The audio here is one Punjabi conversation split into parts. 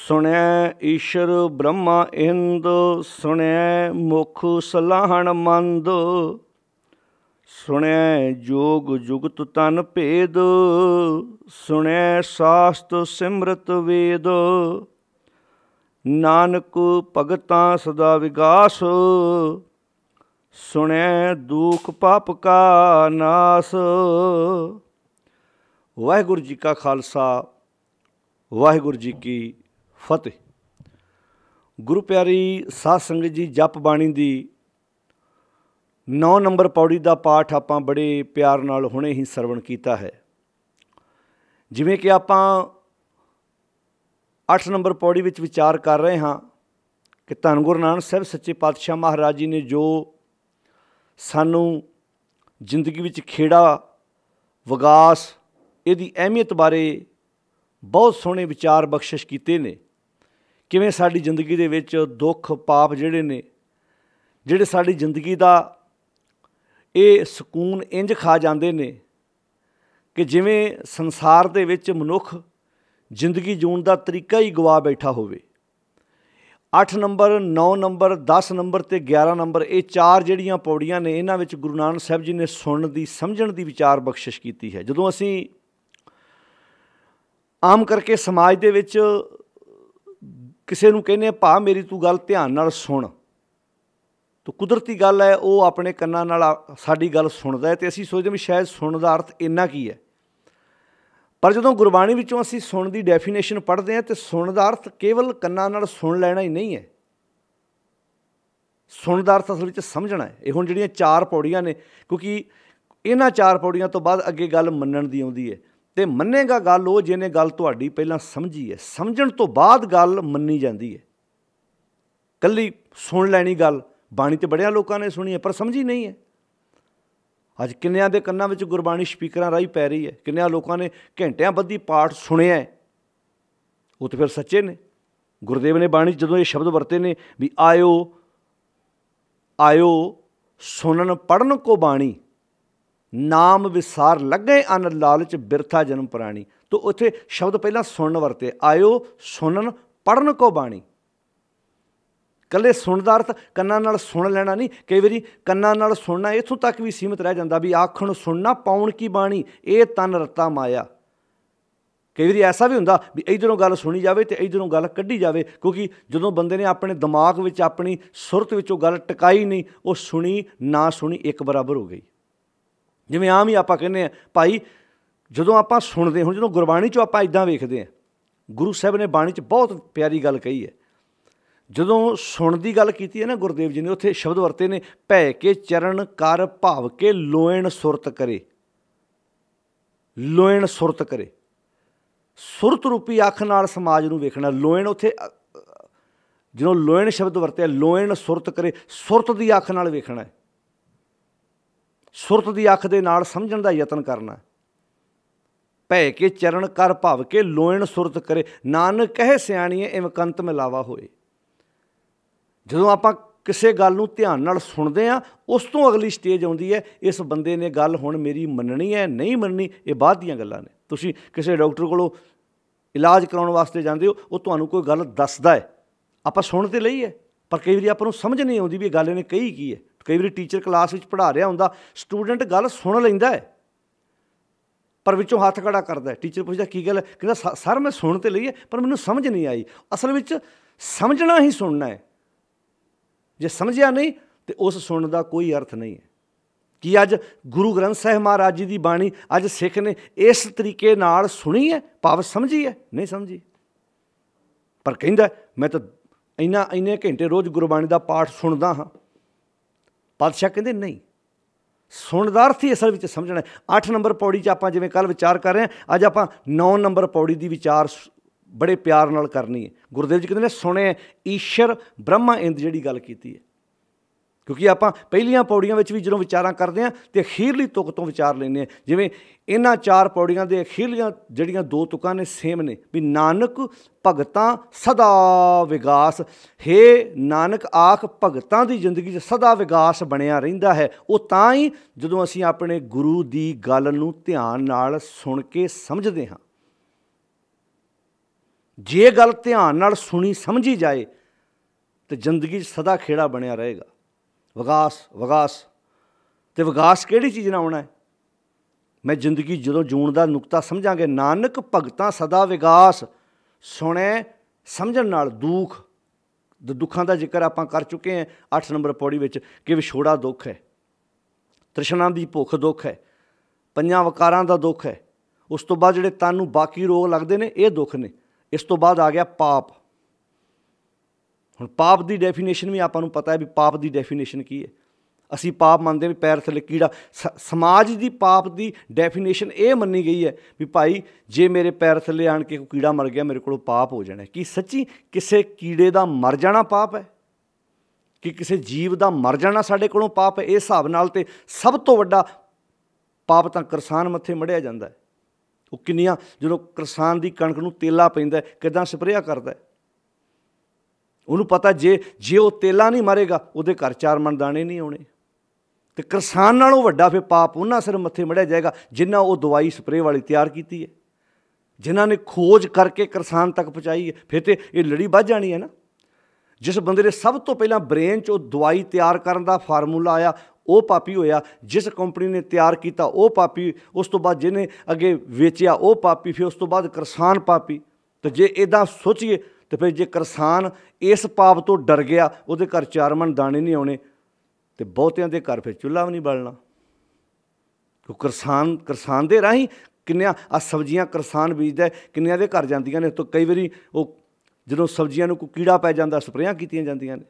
सुणै ईश्वर ब्रह्मा इंद, सुणै मुख सलाहण मंद। सुणै जोग जुगत तन भेद, सुणै शास्त्र सिमरत वेद। नानक भगतां सदा विगास, सुणै दुख पाप का नास। वाहिगुरू जी का खालसा, वाहिगुरू जी की फतेह। गुरु प्यारी साध संगत जी, जप बाणी दी 9 नंबर पौड़ी का पाठ आपां बड़े प्यार नाल हुणे ही सरवण कीता है। जिवें कि आपां 8 नंबर पौड़ी विच विचार कर रहे हाँ कि धन गुरु नानक साहिब सच्चे पातशाह महाराज जी ने जो सानू जिंदगी विच खेड़ा विगास इहदी अहमियत बारे बहुत सोहणे विचार बख्शिश कीते ने। किवें साडी जिंदगी दे विच दुख पाप जिहड़े ने, जिहड़े साडी जिंदगी दा ये सकून इंज खा जाते ने कि जिवें संसार दे विच मनुख जिंदगी जीण दा तरीका ही गवा बैठा होवे। 8 नंबर 9 नंबर 10 नंबर ते 11 नंबर ये 4 जिहड़ियां पौड़ियां ने, इन्हां विच गुरु नानक साहिब जी ने सुणन दी समझण दी विचार बख्शिश कीती है। जदों असीं आम करके समाज दे विच किसी नूं कहने भा मेरी तू गल ध्यान नाल सुण, तो कुदरती गल है वो अपने कन्नां नाल साडी गल सुणदा है, तो असीं सोचदे भी शायद सुणन दा अर्थ इन्ना की है। पर जदों गुरबाणी विचों असीं सुणन दी डेफिनेशन पढ़दे हैं तो सुणन दा अर्थ केवल कन्नां नाल सुण लैना ही नहीं है। सुणन दा अर्थ असल विच समझना है। ये हुण जिहड़ियां 4 पौड़ियां ने, क्योंकि इन्हां 4 पौड़ियां तो बाद अगे गल मन्नण दी आउंदी है। तो मन्नेगा गल वो जिहने गल तुहाडी पहलां समझी है, समझण तो बाद गल मन्नी जाती है। कल्ली सुण लैनी गल, बाणी तो बड़ियां लोगों ने सुनी है पर समझी नहीं है। अज किन्नियां दे कन्नां विच गुरबाणी स्पीकरां राही पै रही है, किन्नियां लोगों ने घंटियां बद्धी पाठ सुनिया है, वो तो फिर सच्चे ने। गुरुदेव ने बाणी जदों ये शब्द वरते ने भी आयो आयो सुनन पढ़न को बाणी, नाम विसार लगे अन लालच बिरथा जन्म प्राणी। तो उत्थे शब्द पहला सुनन वरते, आयो सुनन पढ़न को बाणी। कल्ले सुण दा अर्थ कन्नां नाल सुण लैना नहीं। कई बारी कन्नां नाल सुनना इत्थों तक भी सीमित रह जाता भी आखण सुनना पाउण की बाणी, ये तन रता माया। कई बारी ऐसा भी हुंदा भी इधरों गल सुनी जाए तो इधरों गल कढ़ी जाए, क्योंकि जदों बंदे ने अपने दिमाग विच अपनी सुरत विचों गल टकाई नहीं, वो सुनी ना सुनी एक बराबर हो गई। जिवें आम ही आपां कहने हैं भाई जदों आपां सुणदे, हुण जदों गुरबाणी चों आपां इदां वेखदे हैं, गुरु साहिब ने बाणी च बहुत प्यारी गल कही है। जदों सुण दी गल कीती है ना गुरुदेव जी ने, उत्थे शब्द वरते ने भै के चरण कर भाव के लोएण सुरत करे। लोएण सुरत करे, सुरत रूपी अख नाल समाज नूं वेखना। लोएण उत्थे जदों लोएण शब्द वरते, लोएण सुरत करे, सुरत दी अख नाल वेखना है, सुरत दी अख दे नाल समझण दा यतन करना। भै के चरण कर भाव के लोएण सुरत करे, नानक कहे सियाणीए इव कंत मिलावा होए। जदों आपां किसी गल नूं ध्यान नाल सुणदे आ, उस तों अगली स्टेज आउंदी है इस बंदे ने गल हुण मेरी मननी है नहीं मननी, ये बाद दीयां गल्लां ने। तुसीं किसी डॉक्टर कोलों इलाज कराउण वास्ते जांदे हो, वो तुहानूं कोई गल दसदा है, आपां सुण ते लई है पर कई वारी आपां नूं समझ नहीं आउंदी भी गल इहने कही की है। कई बार टीचर क्लास में पढ़ा रहा होंदा, स्टूडेंट गल सुन लैंदा है पर विचों हत्थ खड़ा करता है। टीचर पुछदा की गल है, कहंदा सर मैं सुन तो लई है पर मैनूं समझ नहीं आई। असल में समझना ही सुनना है, जे समझिया नहीं तो उस सुनने का कोई अर्थ नहीं है। कि अज गुरु ग्रंथ साहिब महाराज जी की बाणी अज सिख ने इस तरीके नाल सुनी है, भाव समझी है नहीं समझी। पर कहंदा मैं तो इन्ने घंटे रोज़ गुरबाणी का पाठ सुनदा हाँ। पातशाह कहते नहीं, सुण दा अर्थ ही असल में समझना है। 8 नंबर पौड़ी च आपां जिवें कल विचार कर रहे हैं, अज आपां 9 नंबर पौड़ी की विचार बड़े प्यार नाल करनी है। गुरुदेव जी कहते हैं सुने ईश्वर ब्रह्मा इंद जिहड़ी गल कीती है, क्योंकि आपां पहलियां पौड़ियां विच भी जदों विचारां करदे हां ते अखीरली तुक तो विचार लैंदे हां। जिवें इन्हां 4 पौड़ियां दे अखीरलियां जिहड़ियां 2 तुकां ने सेम ने भी नानक भगतां सदा विगास। हे नानक आख भगतां दी जिंदगी 'च सदा विगास बनिया रहिंदा है। वो तां ही जदों असीं अपने गुरु दी गल नूं ध्यान नाल सुण के समझदे हां। ਜੇ ਗੱਲ ਧਿਆਨ ਨਾਲ ਸੁਣੀ ਸਮਝੀ ਜਾਏ ਤਾਂ ਜ਼ਿੰਦਗੀ 'ਚ ਸਦਾ ਖੇੜਾ ਬਣਿਆ ਰਹੇਗਾ। ਵਿਕਾਸ ਵਿਕਾਸ, ਅਤੇ ਵਿਕਾਸ ਕਿਹੜੀ ਚੀਜ਼ ਨਾਲ ਆਉਣਾ ਹੈ? ਮੈਂ ਜ਼ਿੰਦਗੀ ਜਦੋਂ ਜੂਣ ਦਾ ਨੁਕਤਾ ਸਮਝਾਂਗੇ, ਨਾਨਕ ਭਗਤਾਂ ਸਦਾ ਵਿਕਾਸ, ਸੁਣੇ ਸਮਝਣ ਨਾਲ ਦੁੱਖਾਂ ਦਾ ਜ਼ਿਕਰ ਆਪਾਂ ਕਰ ਚੁੱਕੇ ਹਾਂ 8 ਨੰਬਰ ਪੌੜੀ ਵਿੱਚ, ਕਿ ਵਿਛੋੜਾ ਦੁੱਖ ਹੈ, ਤ੍ਰਿਸ਼ਨਾ ਦੀ ਭੁੱਖ ਦੁੱਖ ਹੈ, 5 ਵਿਕਾਰਾਂ ਦਾ ਦੁੱਖ ਹੈ। ਉਸ ਤੋਂ ਬਾਅਦ ਜਿਹੜੇ ਤਨ ਨੂੰ ਬਾਕੀ ਰੋਗ ਲੱਗਦੇ ਨੇ, ਇਹ ਦੁੱਖ ਨੇ। ਇਸ ਤੋਂ ਬਾਅਦ ਆ ਗਿਆ ਪਾਪ। ਹੁਣ ਪਾਪ ਦੀ ਡੈਫੀਨੇਸ਼ਨ ਵੀ ਆਪਾਂ ਨੂੰ ਪਤਾ ਹੈ ਵੀ ਪਾਪ ਦੀ ਡੈਫੀਨੇਸ਼ਨ ਕੀ ਹੈ। ਅਸੀਂ ਪਾਪ ਮੰਨਦੇ ਵੀ ਪੈਰ ਥੱਲੇ ਕੀੜਾ। ਸਮਾਜ ਦੀ ਪਾਪ ਦੀ ਡੈਫੀਨੇਸ਼ਨ ਇਹ ਮੰਨੀ ਗਈ ਹੈ ਵੀ ਭਾਈ ਜੇ ਮੇਰੇ ਪੈਰ ਥੱਲੇ ਆਣ ਕੇ ਕੋਈ ਕੀੜਾ ਮਰ ਗਿਆ, ਮੇਰੇ ਕੋਲੋਂ ਪਾਪ ਹੋ ਜਾਣਾ। ਕੀ ਸੱਚੀ ਕਿਸੇ ਕੀੜੇ ਦਾ ਮਰ ਜਾਣਾ ਪਾਪ ਹੈ? ਕਿ ਕਿਸੇ ਜੀਵ ਦਾ ਮਰ ਜਾਣਾ ਸਾਡੇ ਕੋਲੋਂ ਪਾਪ ਹੈ? ਇਸ ਹਿਸਾਬ ਨਾਲ ਤਾਂ ਸਭ ਤੋਂ ਵੱਡਾ ਪਾਪ ਤਾਂ ਕਿਸਾਨ ਮੱਥੇ ਮੜਿਆ ਜਾਂਦਾ ਹੈ। ਉਹ ਕਿੰਨੀਆਂ, ਜਦੋਂ ਕਿਸਾਨ ਦੀ ਕਣਕ ਨੂੰ ਤੇਲਾ ਪੈਂਦਾ, ਕਿੱਦਾਂ ਸਪਰੇਅ ਕਰਦਾ, ਉਹਨੂੰ ਪਤਾ ਜੇ ਉਹ ਤੇਲਾ ਨਹੀਂ ਮਾਰੇਗਾ ਉਹਦੇ ਘਰ 4 ਮਣ ਦਾਣੇ ਨਹੀਂ ਆਉਣੇ। ਅਤੇ ਕਿਸਾਨ ਨਾਲੋਂ ਵੱਡਾ ਫਿਰ ਪਾਪ ਉਹਨਾਂ ਸਿਰ ਮੱਥੇ ਮੜਿਆ ਜਾਏਗਾ ਜਿਨ੍ਹਾਂ ਉਹ ਦਵਾਈ ਸਪਰੇਅ ਵਾਲੀ ਤਿਆਰ ਕੀਤੀ ਹੈ, ਜਿਨ੍ਹਾਂ ਨੇ ਖੋਜ ਕਰਕੇ ਕਿਸਾਨ ਤੱਕ ਪਹੁੰਚਾਈ ਹੈ। ਫਿਰ ਤਾਂ ਇਹ ਲੜੀ ਵੱਧ ਜਾਣੀ ਹੈ ਨਾ। ਜਿਸ ਬੰਦੇ ਨੇ ਸਭ ਤੋਂ ਪਹਿਲਾਂ ਬ੍ਰੇਨ 'ਚ ਉਹ ਦਵਾਈ ਤਿਆਰ ਕਰਨ ਦਾ ਫਾਰਮੂਲਾ ਆਇਆ, ਉਹ ਪਾਪੀ ਹੋਇਆ। ਜਿਸ ਕੰਪਨੀ ਨੇ ਤਿਆਰ ਕੀਤਾ ਉਹ ਪਾਪੀ। ਉਸ ਤੋਂ ਬਾਅਦ ਜਿਹਨੇ ਅੱਗੇ ਵੇਚਿਆ ਉਹ ਪਾਪੀ। ਫਿਰ ਉਸ ਤੋਂ ਬਾਅਦ ਕਿਸਾਨ ਪਾਪੀ। ਅਤੇ ਜੇ ਇੱਦਾਂ ਸੋਚੀਏ ਤਾਂ ਫਿਰ ਜੇ ਕਿਸਾਨ ਇਸ ਪਾਪ ਤੋਂ ਡਰ ਗਿਆ, ਉਹਦੇ ਘਰ 4 ਮਣ ਦਾਣੇ ਨਹੀਂ ਆਉਣੇ, ਅਤੇ ਬਹੁਤਿਆਂ ਦੇ ਘਰ ਫਿਰ ਚੁੱਲ੍ਹਾ ਵੀ ਨਹੀਂ ਬਲਣਾ। ਕਿਉਂ ਕਿਸਾਨ ਦੇ ਰਾਹੀਂ ਕਿੰਨਿਆਂ ਆ ਸਬਜ਼ੀਆਂ ਕਿਸਾਨ ਬੀਜਦਾ, ਕਿੰਨਿਆਂ ਦੇ ਘਰ ਜਾਂਦੀਆਂ ਨੇ। ਤਾਂ ਕਈ ਵਾਰੀ ਉਹ ਜਦੋਂ ਸਬਜ਼ੀਆਂ ਨੂੰ ਕੋਈ ਕੀੜਾ ਪੈ ਜਾਂਦਾ, ਸਪਰੇਆਂ ਕੀਤੀਆਂ ਜਾਂਦੀਆਂ ਨੇ।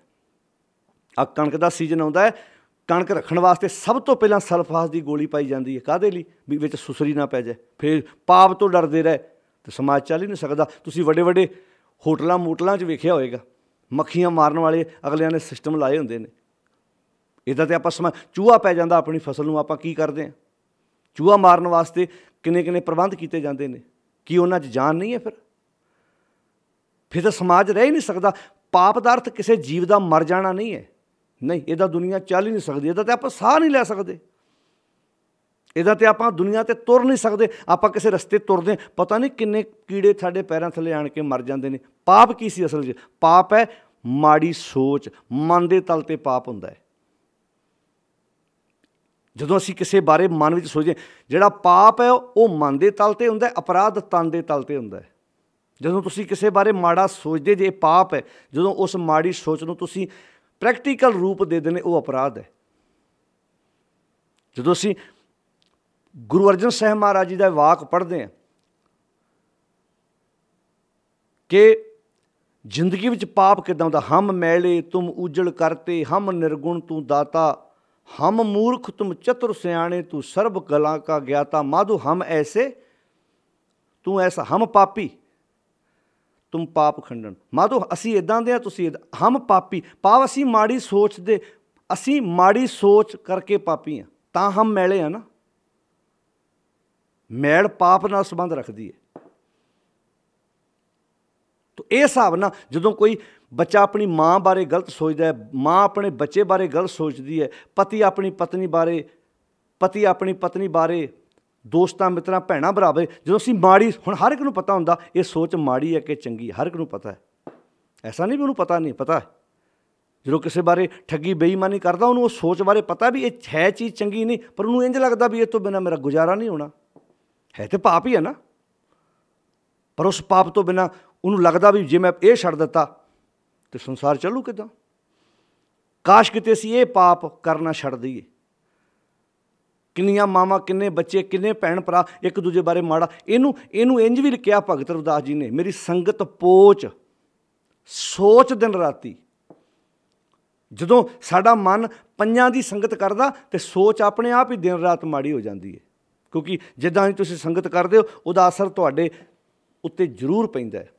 ਆ ਕਣਕ ਦਾ ਸੀਜ਼ਨ ਆਉਂਦਾ ਹੈ, ਕਣਕ ਰੱਖਣ ਵਾਸਤੇ ਸਭ ਤੋਂ ਪਹਿਲਾਂ ਸਲਫਾਸ ਦੀ ਗੋਲੀ ਪਾਈ ਜਾਂਦੀ ਹੈ। ਕਾਹਦੇ ਲਈ? ਵੀ ਵਿੱਚ ਸੁਸਰੀ ਨਾ ਪੈ ਜਾਏ। ਫਿਰ ਪਾਪ ਤੋਂ ਡਰਦੇ ਰਹੇ ਤਾਂ ਸਮਾਜ ਚੱਲ ਹੀ ਨਹੀਂ ਸਕਦਾ। ਤੁਸੀਂ ਵੱਡੇ ਵੱਡੇ ਹੋਟਲਾਂ ਮੋਟਲਾਂ 'ਚ ਵੇਖਿਆ ਹੋਏਗਾ, ਮੱਖੀਆਂ ਮਾਰਨ ਵਾਲੇ ਅਗਲਿਆਂ ਨੇ ਸਿਸਟਮ ਲਾਏ ਹੁੰਦੇ ਨੇ। ਇੱਦਾਂ ਤਾਂ ਆਪਾਂ ਚੂਹਾ ਪੈ ਜਾਂਦਾ ਆਪਣੀ ਫਸਲ ਨੂੰ, ਆਪਾਂ ਕੀ ਕਰਦੇ ਹਾਂ? ਚੂਹਾ ਮਾਰਨ ਵਾਸਤੇ ਕਿੰਨੇ ਪ੍ਰਬੰਧ ਕੀਤੇ ਜਾਂਦੇ ਨੇ। ਕੀ ਉਹਨਾਂ 'ਚ ਜਾਨ ਨਹੀਂ ਹੈ? ਫਿਰ ਤਾਂ ਸਮਾਜ ਰਹਿ ਹੀ ਨਹੀਂ ਸਕਦਾ। ਪਾਪ ਦਾ ਅਰਥ ਕਿਸੇ ਜੀਵ ਦਾ ਮਰ ਜਾਣਾ ਨਹੀਂ ਹੈ। ਨਹੀਂ, ਇਹਦਾ ਦੁਨੀਆ ਚੱਲ ਹੀ ਨਹੀਂ ਸਕਦੀ। ਇਹਦਾ ਤਾਂ ਆਪਾਂ ਸਾਹ ਨਹੀਂ ਲੈ ਸਕਦੇ। ਇਹਦਾ ਤਾਂ ਆਪਾਂ ਦੁਨੀਆ 'ਤੇ ਤੁਰ ਨਹੀਂ ਸਕਦੇ। ਆਪਾਂ ਕਿਸੇ ਰਸਤੇ ਤੁਰਦੇ, ਪਤਾ ਨਹੀਂ ਕਿੰਨੇ ਕੀੜੇ ਸਾਡੇ ਪੈਰਾਂ ਥੱਲੇ ਆਣ ਕੇ ਮਰ ਜਾਂਦੇ ਨੇ। ਪਾਪ ਕੀ ਸੀ ਅਸਲ 'ਚ? ਪਾਪ ਹੈ ਮਾੜੀ ਸੋਚ। ਮਨ ਦੇ ਤਲ 'ਤੇ ਪਾਪ ਹੁੰਦਾ ਹੈ। ਜਦੋਂ ਅਸੀਂ ਕਿਸੇ ਬਾਰੇ ਮਨ ਵਿੱਚ ਸੋਚਦੇ, ਜਿਹੜਾ ਪਾਪ ਹੈ ਉਹ ਮਨ ਦੇ ਤਲ 'ਤੇ ਹੁੰਦਾ, ਅਪਰਾਧ ਤਨ ਦੇ ਤਲ 'ਤੇ ਹੁੰਦਾ ਹੈ। ਜਦੋਂ ਤੁਸੀਂ ਕਿਸੇ ਬਾਰੇ ਮਾੜਾ ਸੋਚਦੇ ਜੇ, ਇਹ ਪਾਪ ਹੈ। ਜਦੋਂ ਉਸ ਮਾੜੀ ਸੋਚ ਨੂੰ ਤੁਸੀਂ ਪ੍ਰੈਕਟੀਕਲ ਰੂਪ ਦੇ ਦੇਣੇ, ਉਹ ਅਪਰਾਧ ਹੈ। ਜਦੋਂ ਅਸੀਂ ਗੁਰੂ ਅਰਜਨ ਸਾਹਿਬ ਮਹਾਰਾਜ ਜੀ ਦਾ ਵਾਕ ਪੜ੍ਹਦੇ ਹਾਂ ਕਿ ਜ਼ਿੰਦਗੀ ਵਿੱਚ ਪਾਪ ਕਿੱਦਾਂ ਹੁੰਦਾ। ਹਮ ਮੈਲੇ ਤੁਮ ਉਜੜ ਕਰਤੇ, ਹਮ ਨਿਰਗੁਣ ਤੂੰ ਦਾਤਾ, ਹਮ ਮੂਰਖ ਤੁਮ ਚਤੁਰ ਸਿਆਣੇ, ਤੂੰ ਸਰਬ ਕਲਾ ਕਾ ਗਿਆਤਾ, ਮਾਧੋ ਹਮ ਐਸੇ ਤੂੰ ਐਸਾ, ਹਮ ਪਾਪੀ ਤੁਮ ਪਾਪ ਖੰਡਨ। ਮਾਧੋ ਅਸੀਂ ਇੱਦਾਂ ਦੇ ਹਾਂ, ਤੁਸੀਂ ਇੱਦਾਂ। ਹਮ ਪਾਪੀ, ਪਾਪ ਅਸੀਂ ਮਾੜੀ ਸੋਚਦੇ, ਅਸੀਂ ਮਾੜੀ ਸੋਚ ਕਰਕੇ ਪਾਪੀ ਹਾਂ, ਤਾਂ ਹਮ ਮੈਲੇ ਹਾਂ ਨਾ। ਮੈਲ ਪਾਪ ਨਾਲ ਸੰਬੰਧ ਰੱਖਦੀ ਹੈ। ਤਾਂ ਇਹ ਹਿਸਾਬ ਨਾਲ ਜਦੋਂ ਕੋਈ ਬੱਚਾ ਆਪਣੀ ਮਾਂ ਬਾਰੇ ਗਲਤ ਸੋਚਦਾ ਹੈ, ਮਾਂ ਆਪਣੇ ਬੱਚੇ ਬਾਰੇ ਗਲਤ ਸੋਚਦੀ ਹੈ, ਪਤੀ ਆਪਣੀ ਪਤਨੀ ਬਾਰੇ, ਦੋਸਤਾਂ ਮਿੱਤਰਾਂ ਭੈਣਾਂ ਭਰਾਵੇ, ਜਦੋਂ ਅਸੀਂ ਮਾੜੀ, ਹੁਣ ਹਰ ਇੱਕ ਨੂੰ ਪਤਾ ਹੁੰਦਾ ਇਹ ਸੋਚ ਮਾੜੀ ਹੈ ਕਿ ਚੰਗੀ ਹੈ, ਹਰ ਇੱਕ ਨੂੰ ਪਤਾ ਹੈ। ਐਸਾ ਨਹੀਂ ਵੀ ਉਹਨੂੰ ਪਤਾ ਨਹੀਂ, ਪਤਾ ਹੈ। ਜਦੋਂ ਕਿਸੇ ਬਾਰੇ ਠੱਗੀ ਬੇਈਮਾਨੀ ਕਰਦਾ, ਉਹਨੂੰ ਉਸ ਸੋਚ ਬਾਰੇ ਪਤਾ ਵੀ ਇਹ ਹੈ ਚੀਜ਼ ਚੰਗੀ ਨਹੀਂ, ਪਰ ਉਹਨੂੰ ਇੰਝ ਲੱਗਦਾ ਵੀ ਇਹ ਤੋਂ ਬਿਨਾਂ ਮੇਰਾ ਗੁਜ਼ਾਰਾ ਨਹੀਂ ਹੋਣਾ। ਹੈ ਤਾਂ ਪਾਪ ਹੀ ਹੈ ਨਾ, ਪਰ ਉਸ ਪਾਪ ਤੋਂ ਬਿਨਾਂ ਉਹਨੂੰ ਲੱਗਦਾ ਵੀ ਜੇ ਮੈਂ ਇਹ ਛੱਡ ਦਿੱਤਾ ਤਾਂ ਸੰਸਾਰ ਚੱਲੂ ਕਿੱਦਾਂ। ਕਾਸ਼ ਕਿਤੇ ਅਸੀਂ ਇਹ ਪਾਪ ਕਰਨਾ ਛੱਡ ਦਈਏ। ਕਿੰਨੀਆਂ ਮਾਵਾਂ, ਕਿੰਨੇ ਬੱਚੇ, ਕਿੰਨੇ ਭੈਣ ਭਰਾ ਇੱਕ ਦੂਜੇ ਬਾਰੇ ਮਾੜਾ। ਇਹਨੂੰ ਇੰਝ ਵੀ ਕਿਹਾ ਭਗਤ ਰਵਿਦਾਸ ਜੀ ਨੇ, ਮੇਰੀ ਸੰਗਤ ਪੋਚ ਸੋਚ ਦਿਨ ਰਾਤੀ। ਜਦੋਂ ਸਾਡਾ ਮਨ ਪੰਜਾਂ ਦੀ ਸੰਗਤ ਕਰਦਾ ਅਤੇ ਸੋਚ ਆਪਣੇ ਆਪ ਹੀ ਦਿਨ ਰਾਤ ਮਾੜੀ ਹੋ ਜਾਂਦੀ ਹੈ। ਕਿਉਂਕਿ ਜਿੱਦਾਂ ਹੀ ਤੁਸੀਂ ਸੰਗਤ ਕਰਦੇ ਹੋ, ਉਹਦਾ ਅਸਰ ਤੁਹਾਡੇ ਉੱਤੇ ਜ਼ਰੂਰ ਪੈਂਦਾ ਹੈ।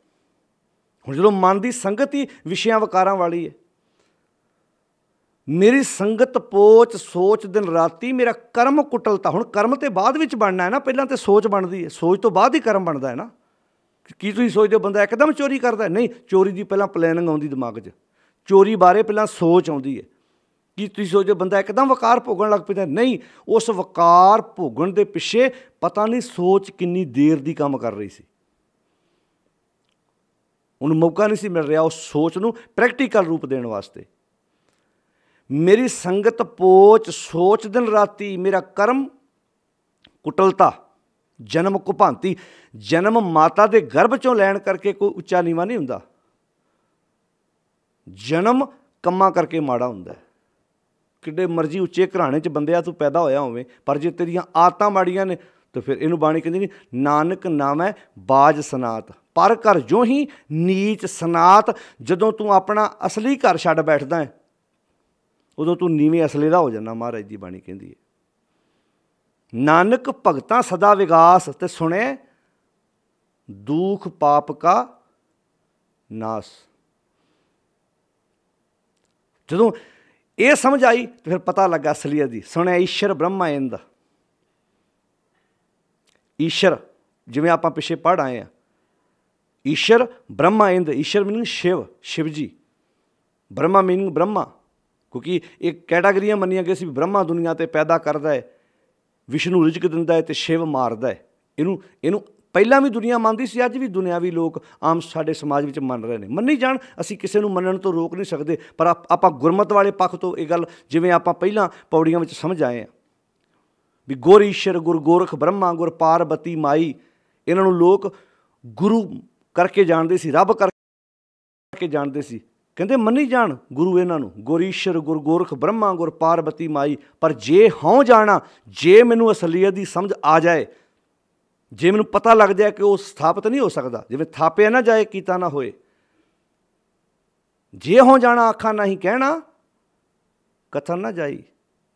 ਹੁਣ ਜਦੋਂ ਮਨ ਦੀ ਸੰਗਤ ਹੀ ਵਿਸ਼ਿਆਂ ਵਿਕਾਰਾਂ ਵਾਲੀ ਹੈ, ਮੇਰੀ ਸੰਗਤ ਪੋਚ ਸੋਚ ਦਿਨ ਰਾਤੀ, ਮੇਰਾ ਕਰਮ ਕੁਟਲਤਾ। ਹੁਣ ਕਰਮ ਤੇ ਬਾਅਦ ਵਿੱਚ ਬਣਨਾ ਹੈ ਨਾ, ਪਹਿਲਾਂ ਤਾਂ ਸੋਚ ਬਣਦੀ ਹੈ, ਸੋਚ ਤੋਂ ਬਾਅਦ ਹੀ ਕਰਮ ਬਣਦਾ ਹੈ ਨਾ। ਕੀ ਤੁਸੀਂ ਸੋਚਦੇ ਹੋ ਬੰਦਾ ਇੱਕਦਮ ਚੋਰੀ ਕਰਦਾ? ਨਹੀਂ, ਚੋਰੀ ਦੀ ਪਹਿਲਾਂ ਪਲੈਨਿੰਗ ਆਉਂਦੀ ਦਿਮਾਗ 'ਚ, ਚੋਰੀ ਬਾਰੇ ਪਹਿਲਾਂ ਸੋਚ ਆਉਂਦੀ ਹੈ। ਕੀ ਤੁਸੀਂ ਸੋਚਦੇ ਹੋ ਬੰਦਾ ਇੱਕਦਮ ਵਕਾਰ ਭੋਗਣ ਲੱਗ ਪੈਂਦਾ? ਨਹੀਂ, ਉਸ ਵਕਾਰ ਭੋਗਣ ਦੇ ਪਿੱਛੇ ਪਤਾ ਨਹੀਂ ਸੋਚ ਕਿੰਨੀ ਦੇਰ ਦੀ ਕੰਮ ਕਰ ਰਹੀ ਸੀ। ਉਹਨੂੰ ਮੌਕਾ ਨਹੀਂ ਸੀ ਮਿਲ ਰਿਹਾ ਉਸ ਸੋਚ ਨੂੰ ਪ੍ਰੈਕਟੀਕਲ ਰੂਪ ਦੇਣ ਵਾਸਤੇ। ਮੇਰੀ ਸੰਗਤ ਪੋਚ ਸੋਚ ਦਿਨ ਰਾਤੀ, ਮੇਰਾ ਕਰਮ ਕੁਟਲਤਾ, ਜਨਮ ਕੁਭਾਂਤੀ। ਜਨਮ ਮਾਤਾ ਦੇ ਗਰਭ ਚੋਂ ਲੈਣ ਕਰਕੇ ਕੋਈ ਉੱਚਾ ਨੀਵਾਂ ਨਹੀਂ ਹੁੰਦਾ, ਜਨਮ ਕੰਮਾਂ ਕਰਕੇ ਮਾੜਾ ਹੁੰਦਾ। ਕਿੱਡੇ ਮਰਜ਼ੀ ਉੱਚੇ ਘਰਾਣੇ 'ਚ ਬੰਦਿਆ ਤੂੰ ਪੈਦਾ ਹੋਇਆ ਹੋਵੇ, ਪਰ ਜੇ ਤੇਰੀਆਂ ਆਦਤਾਂ ਮਾੜੀਆਂ ਨੇ ਤਾਂ ਫਿਰ ਇਹਨੂੰ ਬਾਣੀ ਕਹਿੰਦੀ ਨਹੀਂ, ਨਾਨਕ ਨਾਮੈ ਬਾਜ ਸਨਾਤ, ਪਰ ਘਰ ਜੋ ਹੀ ਨੀਚ ਸਨਾਤ। ਜਦੋਂ ਤੂੰ ਆਪਣਾ ਅਸਲੀ ਘਰ ਛੱਡ ਬੈਠਦਾ ਹੈ ਉਦੋਂ ਤੂੰ ਨੀਵੇਂ ਅਸਲੇ ਦਾ ਹੋ ਜਾਂਦਾ, ਮਹਾਰਾਜ ਦੀ ਬਾਣੀ ਕਹਿੰਦੀ ਹੈ। ਨਾਨਕ ਭਗਤਾਂ ਸਦਾ ਵਿਗਾਸ, ਤੇ ਸੁਣੇ ਦੁਖ ਪਾਪ ਕਾ ਨਾਸ। ਜਦੋਂ ਇਹ ਸਮਝ ਆਈ ਤਾਂ ਫਿਰ ਪਤਾ ਲੱਗਾ ਅਸਲੀਅਤ ਦੀ। ਸੁਣਿਆ ਈਸ਼ਰ ਬ੍ਰਹਮਾ ਇੰਦ। ਈਸ਼ਰ ਜਿਵੇਂ ਆਪਾਂ ਪਿੱਛੇ ਪੜ੍ਹ ਆਏ ਹਾਂ, ਈਸ਼ਰ ਬ੍ਰਹਮਾ ਇੰਦ। ਈਸ਼ਰ ਮੀਨਿੰਗ ਸ਼ਿਵ, ਸ਼ਿਵ ਜੀ। ਬ੍ਰਹਮਾ ਮੀਨਿੰਗ ਬ੍ਰਹਮਾ, ਕਿਉਂਕਿ ਇਹ ਕੈਟਾਗਰੀਆਂ ਮੰਨੀਆਂ ਗਈਆਂ ਸੀ। ਬ੍ਰਹਮਾ ਦੁਨੀਆ 'ਤੇ ਪੈਦਾ ਕਰਦਾ ਹੈ, ਵਿਸ਼ਨੂੰ ਰਿਜ਼ਕ ਦਿੰਦਾ ਹੈ ਅਤੇ ਸ਼ਿਵ ਮਾਰਦਾ ਹੈ। ਇਹਨੂੰ ਪਹਿਲਾਂ ਵੀ ਦੁਨੀਆ ਮੰਨਦੀ ਸੀ, ਅੱਜ ਵੀ ਦੁਨਿਆਵੀ ਲੋਕ ਆਮ ਸਾਡੇ ਸਮਾਜ ਵਿੱਚ ਮੰਨ ਰਹੇ ਨੇ। ਮੰਨੀ ਜਾਣ, ਅਸੀਂ ਕਿਸੇ ਨੂੰ ਮੰਨਣ ਤੋਂ ਰੋਕ ਨਹੀਂ ਸਕਦੇ, ਪਰ ਆਪਾਂ ਗੁਰਮਤਿ ਵਾਲੇ ਪੱਖ ਤੋਂ ਇਹ ਗੱਲ, ਜਿਵੇਂ ਆਪਾਂ ਪਹਿਲਾਂ ਪੌੜੀਆਂ ਵਿੱਚ ਸਮਝ ਆਏ ਹਾਂ ਵੀ ਗੁਰ ਈਸ਼ਰ, ਗੁਰ ਗੋਰਖ ਬ੍ਰਹਮਾ, ਗੁਰ ਪਾਰਬਤੀ ਮਾਈ, ਇਹਨਾਂ ਨੂੰ ਲੋਕ ਗੁਰੂ ਕਰਕੇ ਜਾਣਦੇ ਸੀ, ਰੱਬ ਕਰਕੇ ਜਾਣਦੇ ਸੀ। ਕਹਿੰਦੇ ਮੰਨੀ ਜਾਣ ਗੁਰੂ ਇਹਨਾਂ ਨੂੰ, ਗੁਰ ਈਸ਼ਰ, ਗੁਰ ਗੋਰਖ ਬ੍ਰਹਮਾ, ਗੁਰ ਪਾਰਬਤੀ ਮਾਈ। ਪਰ ਜੇ ਹਉ ਜਾਣਾ, ਜੇ ਮੈਨੂੰ ਅਸਲੀਅਤ ਦੀ ਸਮਝ ਆ ਜਾਏ, ਜੇ ਮੈਨੂੰ ਪਤਾ ਲੱਗ ਜਾਏ ਕਿ ਉਹ ਸਥਾਪਿਤ ਨਹੀਂ ਹੋ ਸਕਦਾ, ਜਿਵੇਂ ਥਾਪਿਆ ਨਾ ਜਾਏ ਕੀਤਾ ਨਾ ਹੋਏ। ਜੇ ਹੋ ਜਾਣਾ ਆਖਾਂ ਨਹੀਂ ਕਹਿਣਾ, ਕਥਨ ਨਾ ਜਾਈ।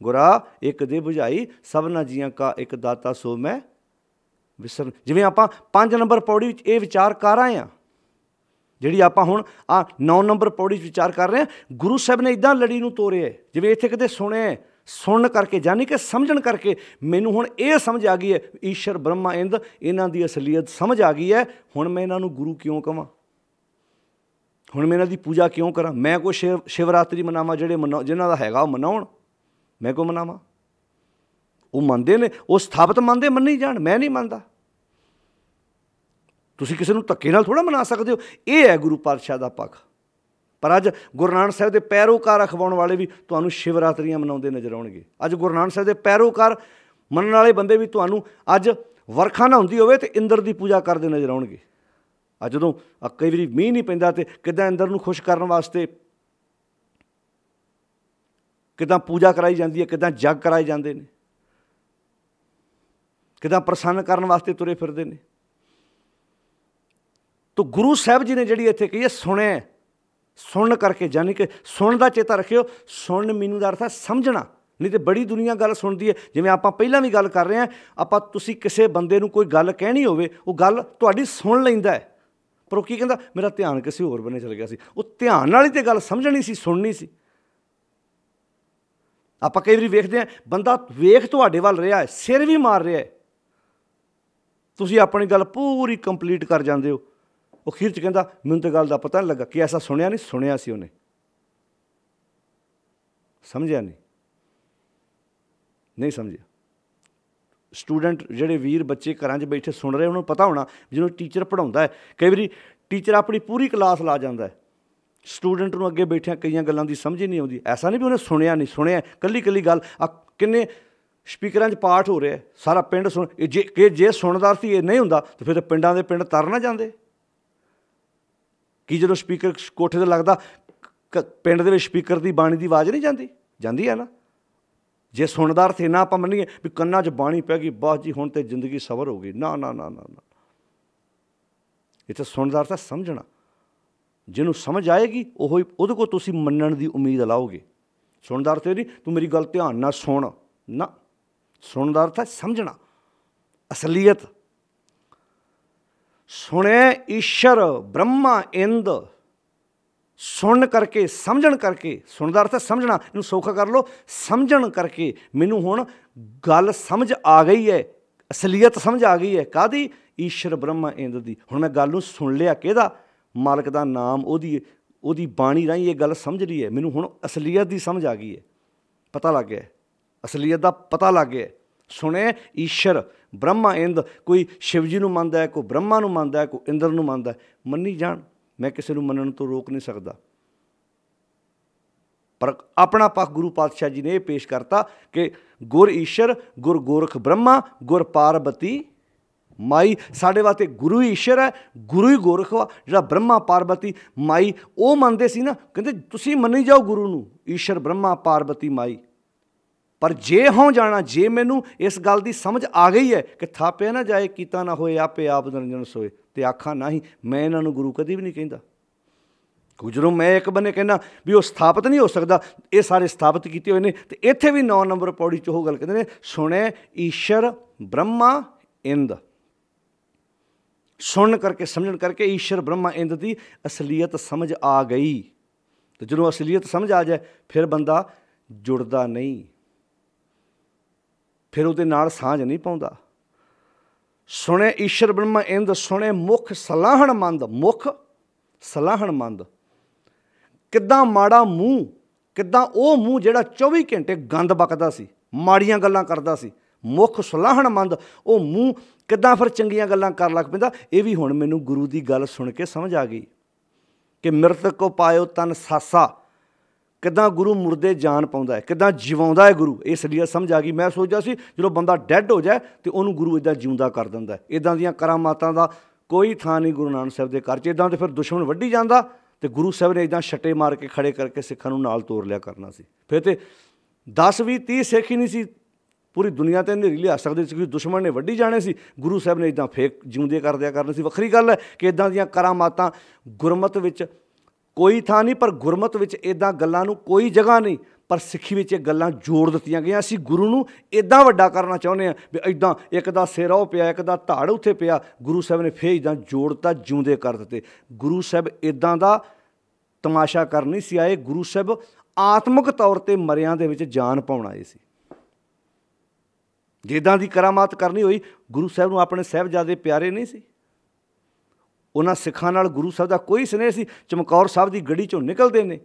ਗੁਰਾ ਇੱਕ ਦੇ ਬੁਝਾਈ, ਸਭਨਾ ਜੀਆਂ ਕਾ ਇੱਕ ਦਾਤਾ ਸੋ ਮੈਂ ਵਿਸਰ। ਜਿਵੇਂ ਆਪਾਂ 5 ਨੰਬਰ ਪੌੜੀ ਵਿੱਚ ਇਹ ਵਿਚਾਰ ਕਰ ਆਏ ਹਾਂ, ਜਿਹੜੀ ਆਪਾਂ ਹੁਣ 9 ਨੰਬਰ ਪੌੜੀ 'ਚ ਵਿਚਾਰ ਕਰ ਰਹੇ ਹਾਂ। ਗੁਰੂ ਸਾਹਿਬ ਨੇ ਇੱਦਾਂ ਲੜੀ ਨੂੰ ਤੋਰਿਆ, ਜਿਵੇਂ ਇੱਥੇ ਕਿਤੇ ਸੁਣਿਆ, ਸੁਣਨ ਕਰਕੇ, ਯਾਨੀ ਕਿ ਸਮਝਣ ਕਰਕੇ ਮੈਨੂੰ ਹੁਣ ਇਹ ਸਮਝ ਆ ਗਈ ਹੈ, ਈਸ਼ਰ ਬ੍ਰਹਮਾ ਇੰਦ, ਇਹਨਾਂ ਦੀ ਅਸਲੀਅਤ ਸਮਝ ਆ ਗਈ ਹੈ। ਹੁਣ ਮੈਂ ਇਹਨਾਂ ਨੂੰ ਗੁਰੂ ਕਿਉਂ ਕਹਾਂ? ਹੁਣ ਮੈਂ ਇਹਨਾਂ ਦੀ ਪੂਜਾ ਕਿਉਂ ਕਰਾਂ? ਮੈਂ ਕੋਈ ਸ਼ਿਵਰਾਤਰੀ ਮਨਾਵਾਂ? ਜਿਹਨਾਂ ਦਾ ਹੈਗਾ ਉਹ ਮਨਾਉਣ, ਮੈਂ ਕਿਉਂ ਮਨਾਵਾਂ? ਉਹ ਮੰਨਦੇ ਨੇ, ਉਹ ਸਥਾਪਿਤ ਮੰਨਦੇ, ਮੰਨੀ ਜਾਣ, ਮੈਂ ਨਹੀਂ ਮੰਨਦਾ। ਤੁਸੀਂ ਕਿਸੇ ਨੂੰ ਧੱਕੇ ਨਾਲ ਥੋੜ੍ਹਾ ਮਨਾ ਸਕਦੇ ਹੋ। ਇਹ ਹੈ ਗੁਰੂ ਪਾਤਸ਼ਾਹ ਦਾ ਪੱਖ। ਪਰ ਅੱਜ ਗੁਰੂ ਨਾਨਕ ਸਾਹਿਬ ਦੇ ਪੈਰੋਕਾਰ ਅਖਵਾਉਣ ਵਾਲੇ ਵੀ ਤੁਹਾਨੂੰ ਸ਼ਿਵਰਾਤਰੀਆਂ ਮਨਾਉਂਦੇ ਨਜ਼ਰ ਆਉਣਗੇ। ਅੱਜ ਗੁਰੂ ਨਾਨਕ ਸਾਹਿਬ ਦੇ ਪੈਰੋਕਾਰ ਮੰਨਣ ਵਾਲੇ ਬੰਦੇ ਵੀ ਤੁਹਾਨੂੰ ਅੱਜ ਵਰਖਾ ਨਾ ਹੁੰਦੀ ਹੋਵੇ ਤੇ ਇੰਦਰ ਦੀ ਪੂਜਾ ਕਰਦੇ ਨਜ਼ਰ ਆਉਣਗੇ। ਅੱਜ ਜਦੋਂ ਕਈ ਵਾਰੀ ਮੀਂਹ ਨਹੀਂ ਪੈਂਦਾ ਤੇ ਕਿੱਦਾਂ ਇੰਦਰ ਨੂੰ ਖੁਸ਼ ਕਰਨ ਵਾਸਤੇ ਕਿੱਦਾਂ ਪੂਜਾ ਕਰਾਈ ਜਾਂਦੀ ਹੈ, ਕਿੱਦਾਂ ਜੱਗ ਕਰਾਏ ਜਾਂਦੇ ਨੇ, ਕਿੱਦਾਂ ਪ੍ਰਸੰਨ ਕਰਨ ਵਾਸਤੇ ਤੁਰੇ ਫਿਰਦੇ ਨੇ। ਤਾਂ ਗੁਰੂ ਸਾਹਿਬ ਜੀ ਨੇ ਜਿਹੜੀ ਇੱਥੇ ਕਹੀ ਹੈ, ਸੁਣਿਆ, ਸੁਣਨ ਕਰਕੇ, ਯਾਨੀ ਕਿ ਸੁਣਨ ਦਾ ਚੇਤਾ ਰੱਖਿਓ। ਸੁਣਨ ਮੀਨਿੰਗ ਦਾ ਅਰਥ ਹੈ ਸਮਝਣਾ। ਨਹੀਂ ਤਾਂ ਬੜੀ ਦੁਨੀਆ ਗੱਲ ਸੁਣਦੀ ਹੈ, ਜਿਵੇਂ ਆਪਾਂ ਪਹਿਲਾਂ ਵੀ ਗੱਲ ਕਰ ਰਹੇ ਹਾਂ। ਆਪਾਂ ਤੁਸੀਂ ਕਿਸੇ ਬੰਦੇ ਨੂੰ ਕੋਈ ਗੱਲ ਕਹਿਣੀ ਹੋਵੇ, ਉਹ ਗੱਲ ਤੁਹਾਡੀ ਸੁਣ ਲੈਂਦਾ ਹੈ, ਪਰ ਉਹ ਕੀ ਕਹਿੰਦਾ, ਮੇਰਾ ਧਿਆਨ ਕਿਸੇ ਹੋਰ ਬੰਨੇ ਚਲ ਗਿਆ ਸੀ। ਉਹ ਧਿਆਨ ਨਾਲ ਹੀ ਤਾਂ ਗੱਲ ਸਮਝਣੀ ਸੀ, ਸੁਣਨੀ ਸੀ। ਆਪਾਂ ਕਈ ਵਾਰੀ ਵੇਖਦੇ ਹਾਂ, ਬੰਦਾ ਵੇਖ ਤੁਹਾਡੇ ਵੱਲ ਰਿਹਾ ਹੈ, ਸਿਰ ਵੀ ਮਾਰ ਰਿਹਾ ਹੈ, ਤੁਸੀਂ ਆਪਣੀ ਗੱਲ ਪੂਰੀ ਕੰਪਲੀਟ ਕਰ ਜਾਂਦੇ ਹੋ। ਉਹ ਅਖੀਰ 'ਚ ਕਹਿੰਦਾ, ਮੈਨੂੰ ਤਾਂ ਗੱਲ ਦਾ ਪਤਾ ਨਹੀਂ ਲੱਗਾ ਕਿ ਐਸਾ ਸੁਣਿਆ ਨਹੀਂ, ਸੁਣਿਆ ਸੀ ਉਹਨੇ, ਸਮਝਿਆ ਨਹੀਂ ਸਮਝਿਆ। ਸਟੂਡੈਂਟ ਜਿਹੜੇ ਵੀਰ ਬੱਚੇ ਘਰਾਂ 'ਚ ਬੈਠੇ ਸੁਣ ਰਹੇ, ਉਹਨਾਂ ਨੂੰ ਪਤਾ ਹੋਣਾ ਜਦੋਂ ਟੀਚਰ ਪੜ੍ਹਾਉਂਦਾ ਹੈ, ਕਈ ਵਾਰੀ ਟੀਚਰ ਆਪਣੀ ਪੂਰੀ ਕਲਾਸ ਲਾ ਜਾਂਦਾ ਹੈ, ਸਟੂਡੈਂਟ ਨੂੰ ਅੱਗੇ ਬੈਠਿਆਂ ਕਈਆਂ ਗੱਲਾਂ ਦੀ ਸਮਝ ਹੀ ਨਹੀਂ ਆਉਂਦੀ। ਐਸਾ ਨਹੀਂ ਵੀ ਉਹਨੇ ਸੁਣਿਆ ਨਹੀਂ, ਸੁਣਿਆ ਕੱਲੀ ਗੱਲ। ਕਿੰਨੇ ਸਪੀਕਰਾਂ 'ਚ ਪਾਠ ਹੋ ਰਿਹਾ, ਸਾਰਾ ਪਿੰਡ ਸੁਣ। ਜੇ ਸੁਣਦਾ ਸੀ ਇਹ ਨਹੀਂ ਹੁੰਦਾ ਤਾਂ ਫਿਰ ਪਿੰਡਾਂ ਦੇ ਪਿੰਡ ਤਰ ਨਾ ਜਾਂਦੇ। ਕੀ ਜਦੋਂ ਸਪੀਕਰ ਕੋਠੇ 'ਤੇ ਲੱਗਦਾ, ਪਿੰਡ ਦੇ ਵਿੱਚ ਸਪੀਕਰ ਦੀ ਬਾਣੀ ਦੀ ਆਵਾਜ਼ ਨਹੀਂ ਜਾਂਦੀ? ਜਾਂਦੀ ਹੈ ਨਾ। ਜੇ ਸੁਣਦਾ ਅਰਥ ਇੰਨਾ ਆਪਾਂ ਮੰਨੀਏ ਵੀ ਕੰਨਾਂ 'ਚ ਬਾਣੀ ਪੈ ਗਈ, ਬਸ ਜੀ ਹੁਣ ਤਾਂ ਜ਼ਿੰਦਗੀ ਸਬਰ ਹੋ ਗਈ, ਨਾ ਨਾ ਨਾ ਨਾ ਨਾ। ਇੱਥੇ ਸੁਣਦਾ ਅਰਥ ਹੈ ਸਮਝਣਾ। ਜਿਹਨੂੰ ਸਮਝ ਆਏਗੀ ਉਹਦੇ ਕੋਲ ਤੁਸੀਂ ਮੰਨਣ ਦੀ ਉਮੀਦ ਲਾਓਗੇ। ਸੁਣਨ ਦਾ ਅਰਥ ਇਹ ਨਹੀਂ ਤੂੰ ਮੇਰੀ ਗੱਲ ਧਿਆਨ ਨਾਲ ਸੁਣ, ਨਾ। ਸੁਣਨ ਦਾ ਅਰਥ ਹੈ ਸਮਝਣਾ, ਅਸਲੀਅਤ। ਸੁਣੇ ਈਸ਼ਰ ਬ੍ਰਹਮਾ ਇੰਦ, ਸੁਣਨ ਕਰਕੇ, ਸਮਝਣ ਕਰਕੇ। ਸੁਣਨ ਦਾ ਅਰਥ ਹੈ ਸਮਝਣਾ। ਇਹਨੂੰ ਸੌਖਾ ਕਰ ਲਓ, ਸਮਝਣ ਕਰਕੇ ਮੈਨੂੰ ਹੁਣ ਗੱਲ ਸਮਝ ਆ ਗਈ ਹੈ, ਅਸਲੀਅਤ ਸਮਝ ਆ ਗਈ ਹੈ। ਕਾਹਦੀ? ਈਸ਼ਰ ਬ੍ਰਹਮਾ ਇੰਦ ਦੀ। ਹੁਣ ਮੈਂ ਗੱਲ ਨੂੰ ਸੁਣ ਲਿਆ, ਕਿਹਦਾ? ਮਾਲਕ ਦਾ ਨਾਮ, ਉਹਦੀ ਬਾਣੀ ਰਾਹੀਂ ਇਹ ਗੱਲ ਸਮਝ ਲਈ ਹੈ। ਮੈਨੂੰ ਹੁਣ ਅਸਲੀਅਤ ਦੀ ਸਮਝ ਆ ਗਈ ਹੈ, ਪਤਾ ਲੱਗ ਗਿਆ, ਅਸਲੀਅਤ ਦਾ ਪਤਾ ਲੱਗ ਗਿਆ। ਸੁਣੇ ਈਸ਼ਰ ਬ੍ਰਹਮਾ ਇੰਦ। ਕੋਈ ਸ਼ਿਵ ਜੀ ਨੂੰ ਮੰਨਦਾ ਹੈ, ਕੋਈ ਬ੍ਰਹਮਾ ਨੂੰ ਮੰਨਦਾ ਹੈ, ਕੋਈ ਇੰਦਰ ਨੂੰ ਮੰਨਦਾ ਹੈ। ਮੰਨੀ ਜਾਣ, मैं किसी को मनण तो रोक नहीं सकता, पर अपना पक्ष गुरु पातशाह जी ने यह पेश करता कि गुर ईश्वर, गुर गोरख ब्रह्मा, गुर पार्वती माई। साढ़े वास्ते गुरु ही ईश्वर है, गुरु ही गोरख वा। जो ब्रह्मा पार्वती माई वो मनते सी ना, कहते तुसीं मनी जाओ गुरु नूं, ईश्वर ब्रह्मा पार्वती माई। पर जे हों जाना, जे मैनू इस गल की समझ आ गई है कि थापिया ना जाए कीता ना होए आपे आप निरंजन सोए, तो आखा ना ही मैं इन्हों गुरु कभी भी नहीं कहता। क्योंकि जो मैं एक बने कहना भी वो स्थापित नहीं हो सकता, ये सारे स्थापित किए हुए हैं। तो इत्थे भी 9 नंबर पौड़ी च वो गल कहते हैं, सुने ईश्वर ब्रह्मा इंद। सुन करके समझण करके ईश्वर ब्रह्मा इंद की असलीयत समझ आ गई। तो जो असलीयत समझ आ जाए फिर बंदा जुड़ता नहीं, फिर उहदे नाल सांझ नहीं पाउंदा। सुने ईश्वर ब्रह्मा इंद, सुने मुख सलाहण मंद। मुख सलाहण मंद, किद्दां माड़ा मूँह, किद्दां वो मूँह जिहड़ा 24 घंटे गंद बकदा सी, माड़ियां गल्लां करदा सी। मुख सलाहण मंद, वो मूँह किद्दां फिर चंगियां गल्लां कर लग पैंदा। ये भी हुण मैनूं गुरु की गल सुन के समझ आ गई कि मृतक को पायो तन सासा, किद्दां गुरु मुर्दे जान पाउंदा है, किद्दां जिवाउंदा है गुरु। इस लिए समझ आ गई। मैं सोचदा सी जो बंदा डैड हो जाए तो उन्होंने गुरु इदां जिउंदा कर दिंदा है। इदां दीयां करामातां दा कोई थां नहीं गुरु नानक साहब के घर च। इदां तो फिर दुश्मन वड्डी जांदा तो गुरु साहब ने इदां छट्टे मार के खड़े करके सिखां नूं नाल तोड़ लिया करना सी। फिर तो 10 20 30 सिख ही नहीं सी पूरी दुनिया ते नेरी लिया सकदे, क्योंकि दुश्मन ने वड्डी जाने सी। गुरु साहब ने इदां फेक जिउंदे कर दिया करने सी। वखरी गल है कि इदां दीयां करामातां गुरमत विच कोई थां नहीं, पर गुरमत विच इदां गल्लां नूं कोई जगह नहीं, पर सिੱਖੀ ਵਿੱਚ ਇਹ ਗੱਲਾਂ ਜੋੜ ਦਿੱਤੀਆਂ ਗਈਆਂ। ਅਸੀਂ ਗੁਰੂ ਨੂੰ ਇੱਦਾਂ ਵੱਡਾ ਕਰਨਾ ਚਾਹੁੰਦੇ ਹਾਂ ਵੀ ਇੱਦਾਂ ਇੱਕ ਦਾ ਸਿਰ ਉਹ ਪਿਆ, ਇੱਕ ਦਾ ਧਾੜ ਉੱਥੇ ਪਿਆ। ਗੁਰੂ ਸਾਹਿਬ ਨੇ ਫੇਰ ਇੱਦਾਂ ਜੋੜਤਾ, ਜਿਉਂਦੇ ਕਰ ਦਿੱਤੇ। ਗੁਰੂ ਸਾਹਿਬ ਇੱਦਾਂ ਦਾ ਤਮਾਸ਼ਾ ਕਰਨ ਨਹੀਂ ਸੀ ਆਏ। ਗੁਰੂ ਸਾਹਿਬ ਆਤਮਿਕ ਤੌਰ 'ਤੇ ਮਰਿਆਂ ਦੇ ਵਿੱਚ ਜਾਨ ਪਾਉਣ ਆਏ ਸੀ। ਜੇ ਇੱਦਾਂ ਦੀ ਕਰਾਮਾਤ ਕਰਨੀ ਹੋਈ, ਗੁਰੂ ਸਾਹਿਬ ਨੂੰ ਆਪਣੇ ਸਾਹਿਬਜ਼ਾਦੇ ਪਿਆਰੇ ਨਹੀਂ ਸੀ? ਉਹਨਾਂ ਸਿੱਖਾਂ ਨਾਲ ਗੁਰੂ ਸਾਹਿਬ ਦਾ ਕੋਈ ਸਨੇਹ ਸੀ? ਚਮਕੌਰ ਸਾਹਿਬ ਦੀ ਗੜੀ 'ਚੋਂ ਨਿਕਲਦੇ ਨੇ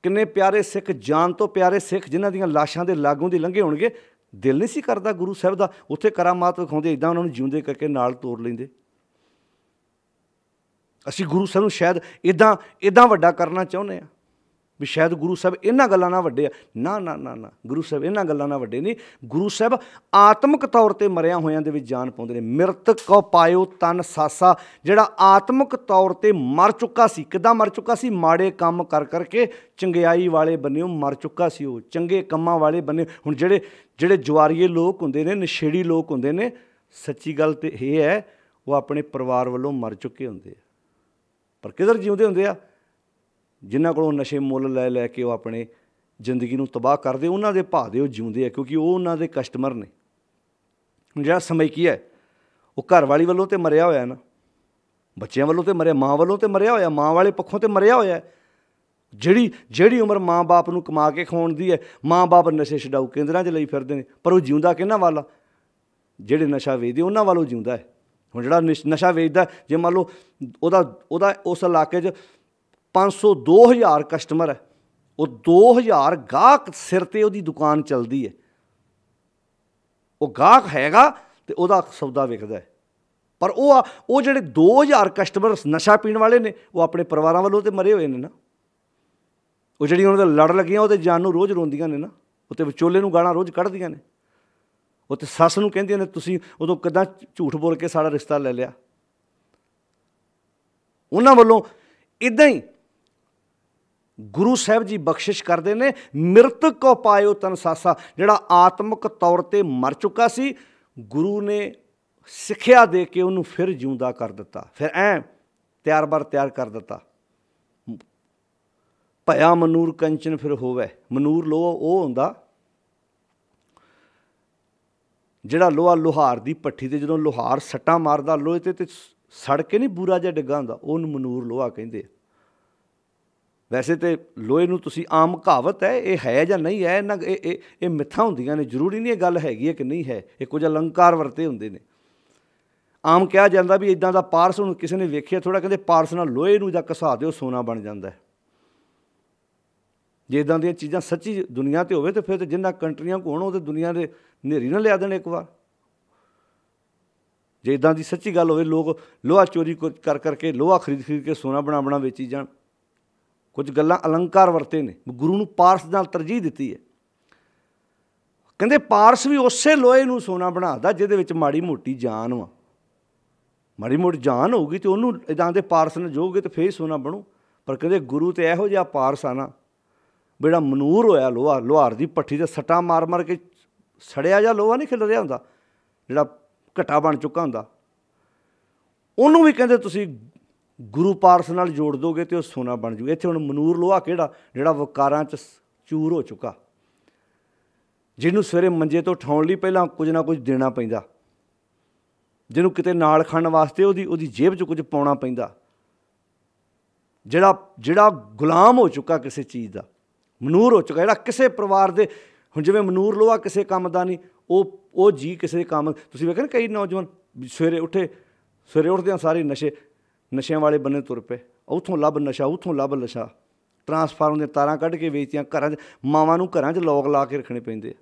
ਕਿੰਨੇ ਪਿਆਰੇ ਸਿੱਖ, ਜਾਨ ਤੋਂ ਪਿਆਰੇ ਸਿੱਖ, ਜਿਨ੍ਹਾਂ ਦੀਆਂ ਲਾਸ਼ਾਂ ਦੇ ਲਾਗੋਂ ਦੀ ਲੰਘੇ ਹੋਣਗੇ। ਦਿਲ ਨਹੀਂ ਸੀ ਕਰਦਾ ਗੁਰੂ ਸਾਹਿਬ ਦਾ ਉੱਥੇ ਕਰਾਮਾਤ ਵਿਖਾਉਂਦੇ, ਇੱਦਾਂ ਉਹਨਾਂ ਨੂੰ ਜਿਉਂਦੇ ਕਰਕੇ ਨਾਲ ਤੋਰ ਲੈਂਦੇ। ਅਸੀਂ ਗੁਰੂ ਸਾਹਿਬ ਨੂੰ ਸ਼ਾਇਦ ਇੱਦਾਂ ਵੱਡਾ ਕਰਨਾ ਚਾਹੁੰਦੇ ਹਾਂ ਵੀ ਸ਼ਾਇਦ ਗੁਰੂ ਸਾਹਿਬ ਇਹਨਾਂ ਗੱਲਾਂ ਨਾਲ ਵੱਡੇ ਆ। ਨਾ ਨਾ ਨਾ ਨਾ, ਗੁਰੂ ਸਾਹਿਬ ਇਹਨਾਂ ਗੱਲਾਂ ਨਾਲ ਵੱਡੇ ਨਹੀਂ। ਗੁਰੂ ਸਾਹਿਬ ਆਤਮਿਕ ਤੌਰ 'ਤੇ ਮਰਿਆਂ ਹੋਇਆਂ ਦੇ ਵਿੱਚ ਜਾਨ ਪਾਉਂਦੇ ਨੇ। ਮਿਰਤਕ ਕੋ ਪਾਇਓ ਤਨ ਸਾਸਾ, ਜਿਹੜਾ ਆਤਮਿਕ ਤੌਰ 'ਤੇ ਮਰ ਚੁੱਕਾ ਸੀ। ਕਿੱਦਾਂ ਮਰ ਚੁੱਕਾ ਸੀ? ਮਾੜੇ ਕੰਮ ਕਰ ਕਰਕੇ ਚੰਗਿਆਈ ਵਾਲੇ ਬੰਨਿਓ ਮਰ ਚੁੱਕਾ ਸੀ ਉਹ, ਚੰਗੇ ਕੰਮਾਂ ਵਾਲੇ ਬੰਨੇ। ਹੁਣ ਜਿਹੜੇ ਜੁਆਰੀਏ ਲੋਕ ਹੁੰਦੇ ਨੇ, ਨਸ਼ੇੜੀ ਲੋਕ ਹੁੰਦੇ ਨੇ, ਸੱਚੀ ਗੱਲ ਤਾਂ ਇਹ ਹੈ ਉਹ ਆਪਣੇ ਪਰਿਵਾਰ ਵੱਲੋਂ ਮਰ ਚੁੱਕੇ ਹੁੰਦੇ ਆ, ਪਰ ਕਿੱਧਰ ਜਿਉਂਦੇ ਹੁੰਦੇ ਆ? ਜਿਨ੍ਹਾਂ ਕੋਲੋਂ ਨਸ਼ੇ ਮੁੱਲ ਲੈ ਲੈ ਕੇ ਉਹ ਆਪਣੇ ਜ਼ਿੰਦਗੀ ਨੂੰ ਤਬਾਹ ਕਰਦੇ, ਉਹਨਾਂ ਦੇ ਭਾਅ ਦੇ ਉਹ ਜਿਉਂਦੇ ਆ, ਕਿਉਂਕਿ ਉਹ ਉਹਨਾਂ ਦੇ ਕਸਟਮਰ ਨੇ। ਹੁਣ ਜਿਹੜਾ ਸਮੇਂ ਕੀ ਹੈ, ਉਹ ਘਰ ਵਾਲੀ ਵੱਲੋਂ ਤਾਂ ਮਰਿਆ ਹੋਇਆ ਨਾ, ਬੱਚਿਆਂ ਵੱਲੋਂ ਤਾਂ ਮਰਿਆ, ਮਾਂ ਵੱਲੋਂ ਤਾਂ ਮਰਿਆ ਹੋਇਆ, ਮਾਂ ਵਾਲੇ ਪੱਖੋਂ ਤਾਂ ਮਰਿਆ ਹੋਇਆ। ਜਿਹੜੀ ਉਮਰ ਮਾਂ ਬਾਪ ਨੂੰ ਕਮਾ ਕੇ ਖਵਾਉਣ ਦੀ ਹੈ, ਮਾਂ ਬਾਪ ਨਸ਼ੇ ਛਡਾਊ ਕੇਂਦਰਾਂ 'ਚ ਲਈ ਫਿਰਦੇ ਨੇ, ਪਰ ਉਹ ਜਿਉਂਦਾ ਕਿਹਨਾਂ ਵੱਲ? ਜਿਹੜੇ ਨਸ਼ਾ ਵੇਚਦੇ ਉਹਨਾਂ ਵੱਲੋਂ ਜਿਉਂਦਾ ਹੈ। ਹੁਣ ਜਿਹੜਾ ਨਸ਼ਾ ਵੇਚਦਾ, ਜੇ ਮੰਨ ਲਓ ਉਹਦਾ ਉਸ ਇਲਾਕੇ 'ਚ 500 2000 ਕਸਟਮਰ ਹੈ, ਉਹ 2000 ਗਾਹਕ ਸਿਰ 'ਤੇ ਉਹਦੀ ਦੁਕਾਨ ਚੱਲਦੀ ਹੈ। ਉਹ ਗਾਹਕ ਹੈਗਾ ਅਤੇ ਉਹਦਾ ਸੌਦਾ ਵਿਕਦਾ ਹੈ। ਪਰ ਉਹ ਜਿਹੜੇ 2000 ਕਸਟਮਰ ਨਸ਼ਾ ਪੀਣ ਵਾਲੇ ਨੇ, ਉਹ ਆਪਣੇ ਪਰਿਵਾਰਾਂ ਵੱਲੋਂ ਤਾਂ ਮਰੇ ਹੋਏ ਨੇ ਨਾ। ਉਹ ਜਿਹੜੀਆਂ ਉਹਨਾਂ ਦੇ ਲੜ ਲੱਗੀਆਂ, ਉਹਦੇ ਜਾਨ ਨੂੰ ਰੋਜ਼ ਰੋਂਦੀਆਂ ਨੇ ਨਾ, ਉਹ ਤਾਂ ਵਿਚੋਲੇ ਨੂੰ ਗਾਲਾਂ ਰੋਜ਼ ਕੱਢਦੀਆਂ ਨੇ। ਉਹ ਤਾਂ ਸੱਸ ਨੂੰ ਕਹਿੰਦੀਆਂ ਨੇ ਤੁਸੀਂ ਉਦੋਂ ਕਿੱਦਾਂ ਝੂਠ ਬੋਲ ਕੇ ਸਾਡਾ ਰਿਸ਼ਤਾ ਲੈ ਲਿਆ। ਉਹਨਾਂ ਵੱਲੋਂ ਇੱਦਾਂ ਹੀ ਗੁਰੂ ਸਾਹਿਬ ਜੀ ਬਖਸ਼ਿਸ਼ ਕਰਦੇ ਨੇ। ਮਿਰਤਕ ਕੋ ਪਾਇਓ ਤਨ ਸਾਸਾ, ਜਿਹੜਾ ਆਤਮਿਕ ਤੌਰ 'ਤੇ ਮਰ ਚੁੱਕਾ ਸੀ, ਗੁਰੂ ਨੇ ਸਿੱਖਿਆ ਦੇ ਕੇ ਉਹਨੂੰ ਫਿਰ ਜਿਉਂਦਾ ਕਰ ਦਿੱਤਾ। ਫਿਰ ਤਿਆਰ ਬਰ ਤਿਆਰ ਕਰ ਦਿੱਤਾ। ਭਇਆ ਮਨੂਰ ਕੰਚਨ ਫਿਰ ਹੋਵੇ। ਮਨੂਰ ਲੋਹਾ ਉਹ ਹੁੰਦਾ ਜਿਹੜਾ ਲੋਹਾ ਲੋਹਾਰ ਦੀ ਭੱਠੀ 'ਤੇ ਜਦੋਂ ਲੋਹਾਰ ਸੱਟਾਂ ਮਾਰਦਾ ਲੋਹੇ 'ਤੇ ਸੜ ਕੇ ਨਹੀਂ ਬੂਰਾ ਜਿਹਾ ਡਿੱਗਾ ਹੁੰਦਾ, ਉਹਨੂੰ ਮਨੂਰ ਲੋਹਾ ਕਹਿੰਦੇ ਆ। ਵੈਸੇ ਤਾਂ ਲੋਹੇ ਨੂੰ ਤੁਸੀਂ ਆਮ ਕਹਾਵਤ ਹੈ, ਇਹ ਹੈ ਜਾਂ ਨਹੀਂ ਹੈ, ਇਹਨਾਂ ਇਹ ਮਿੱਥਾਂ ਹੁੰਦੀਆਂ ਨੇ। ਜ਼ਰੂਰੀ ਨਹੀਂ ਇਹ ਗੱਲ ਹੈਗੀ ਹੈ ਕਿ ਨਹੀਂ ਹੈ, ਇਹ ਕੁਝ ਅਲੰਕਾਰ ਵਰਤੇ ਹੁੰਦੇ ਨੇ। ਆਮ ਕਿਹਾ ਜਾਂਦਾ ਵੀ ਇੱਦਾਂ ਦਾ ਪਾਰਸ, ਹੁਣ ਕਿਸੇ ਨੇ ਵੇਖਿਆ ਥੋੜ੍ਹਾ, ਕਹਿੰਦੇ ਪਾਰਸ ਨਾਲ ਲੋਹੇ ਨੂੰ ਜਾਂ ਘਸਾ ਦਿਓ ਸੋਨਾ ਬਣ ਜਾਂਦਾ। ਜੇ ਇੱਦਾਂ ਦੀਆਂ ਚੀਜ਼ਾਂ ਸੱਚੀ ਦੁਨੀਆ 'ਤੇ ਹੋਵੇ ਤਾਂ ਫਿਰ ਤਾਂ ਜਿੰਨਾ ਕੰਟਰੀਆਂ ਕੋਲ ਹੋਣ ਉਹ ਤਾਂ ਦੁਨੀਆ ਦੇ ਹਨੇਰੀ ਨਾ ਲਿਆ ਦੇਣ ਇੱਕ ਵਾਰ। ਜੇ ਇਦਾਂ ਦੀ ਸੱਚੀ ਗੱਲ ਹੋਵੇ, ਲੋਕ ਲੋਹਾ ਚੋਰੀ ਕਰ ਕਰਕੇ, ਲੋਹਾ ਖਰੀਦ ਕੇ ਸੋਨਾ ਬਣਾ ਵੇਚੀ ਜਾਣ। ਕੁਝ ਗੱਲਾਂ ਅਲੰਕਾਰ ਵਰਤੇ ਨੇ, ਗੁਰੂ ਨੂੰ ਪਾਰਸ ਨਾਲ ਤਰਜੀਹ ਦਿੱਤੀ ਹੈ। ਕਹਿੰਦੇ ਪਾਰਸ ਵੀ ਉਸੇ ਲੋਹੇ ਨੂੰ ਸੋਨਾ ਬਣਾਦਾ ਜਿਹਦੇ ਵਿੱਚ ਮਾੜੀ ਮੋਟੀ ਜਾਨ ਵਾ। ਮਾੜੀ ਮੋਟੀ ਜਾਨ ਹੋਊਗੀ ਤੇ ਉਹਨੂੰ ਇੱਦਾਂ ਦੇ ਪਾਰਸ ਨਾਲ ਜੋਗੇ ਤੇ ਫੇਰ ਸੋਨਾ ਬਣੂ। ਪਰ ਕਹਿੰਦੇ ਗੁਰੂ ਤੇ ਇਹੋ ਜਿਹਾ ਪਾਰਸ ਆ ਨਾ, ਜਿਹੜਾ ਮਨੂਰ ਹੋਇਆ ਲੋਹਾ, ਲੁਹਾਰ ਦੀ ਭੱਠੀ 'ਤੇ ਸੱਟਾਂ ਮਾਰ ਕੇ ਸੜਿਆ ਜਿਹਾ ਲੋਹਾ ਨਹੀਂ ਖਿਲ ਰਿਹਾ ਹੁੰਦਾ, ਜਿਹੜਾ ਘਟਾ ਬਣ ਚੁੱਕਾ ਹੁੰਦਾ, ਉਹਨੂੰ ਵੀ ਕਹਿੰਦੇ ਤੁਸੀਂ ਗੁਰੂ ਪਾਰਸ ਨਾਲ ਜੋੜ ਦੋਗੇ ਤੇ ਉਹ ਸੋਨਾ ਬਣ ਜੂ। ਇੱਥੇ ਹੁਣ ਮਨੂਰ ਲੋਹਾ ਕਿਹੜਾ, ਜਿਹੜਾ ਵਕਾਰਾਂ 'ਚ ਚੂਰ ਹੋ ਚੁੱਕਾ, ਜਿਹਨੂੰ ਸਵੇਰੇ ਮੰਜੇ ਤੋਂ ਉਠਾਉਣ ਲਈ ਪਹਿਲਾਂ ਕੁਝ ਨਾ ਕੁਝ ਦੇਣਾ ਪੈਂਦਾ, ਜਿਹਨੂੰ ਕਿਤੇ ਨਾਲ ਖਾਣ ਵਾਸਤੇ ਉਹਦੀ ਜੇਬ 'ਚ ਕੁਝ ਪਾਉਣਾ ਪੈਂਦਾ, ਜਿਹੜਾ ਗੁਲਾਮ ਹੋ ਚੁੱਕਾ ਕਿਸੇ ਚੀਜ਼ ਦਾ, ਮਨੂਰ ਹੋ ਚੁੱਕਾ, ਜਿਹੜਾ ਕਿਸੇ ਪਰਿਵਾਰ ਦੇ, ਹੁਣ ਜਿਵੇਂ ਮਨੂਰ ਲੋਹਾ ਕਿਸੇ ਕੰਮ ਦਾ ਨਹੀਂ, ਉਹ ਜੀ ਕਿਸੇ ਕੰਮ। ਤੁਸੀਂ ਵੇਖਿਆ ਨਾ ਕਈ ਨੌਜਵਾਨ ਸਵੇਰੇ ਉੱਠਦਿਆਂ ਸਾਰੇ ਨਸ਼ਿਆਂ ਵਾਲੇ ਬੰਨੇ ਤੁਰ ਪਏ, ਉੱਥੋਂ ਲੱਭ ਨਸ਼ਾ, ਉੱਥੋਂ ਲੱਭ ਨਸ਼ਾ, ਟਰਾਂਸਫਾਰਮ ਦੀਆਂ ਤਾਰਾਂ ਕੱਢ ਕੇ ਵੇਚਤੀਆਂ। ਘਰਾਂ 'ਚ ਮਾਵਾਂ ਨੂੰ ਘਰਾਂ 'ਚ ਲੋਕ ਲਾ ਕੇ ਰੱਖਣੇ ਪੈਂਦੇ,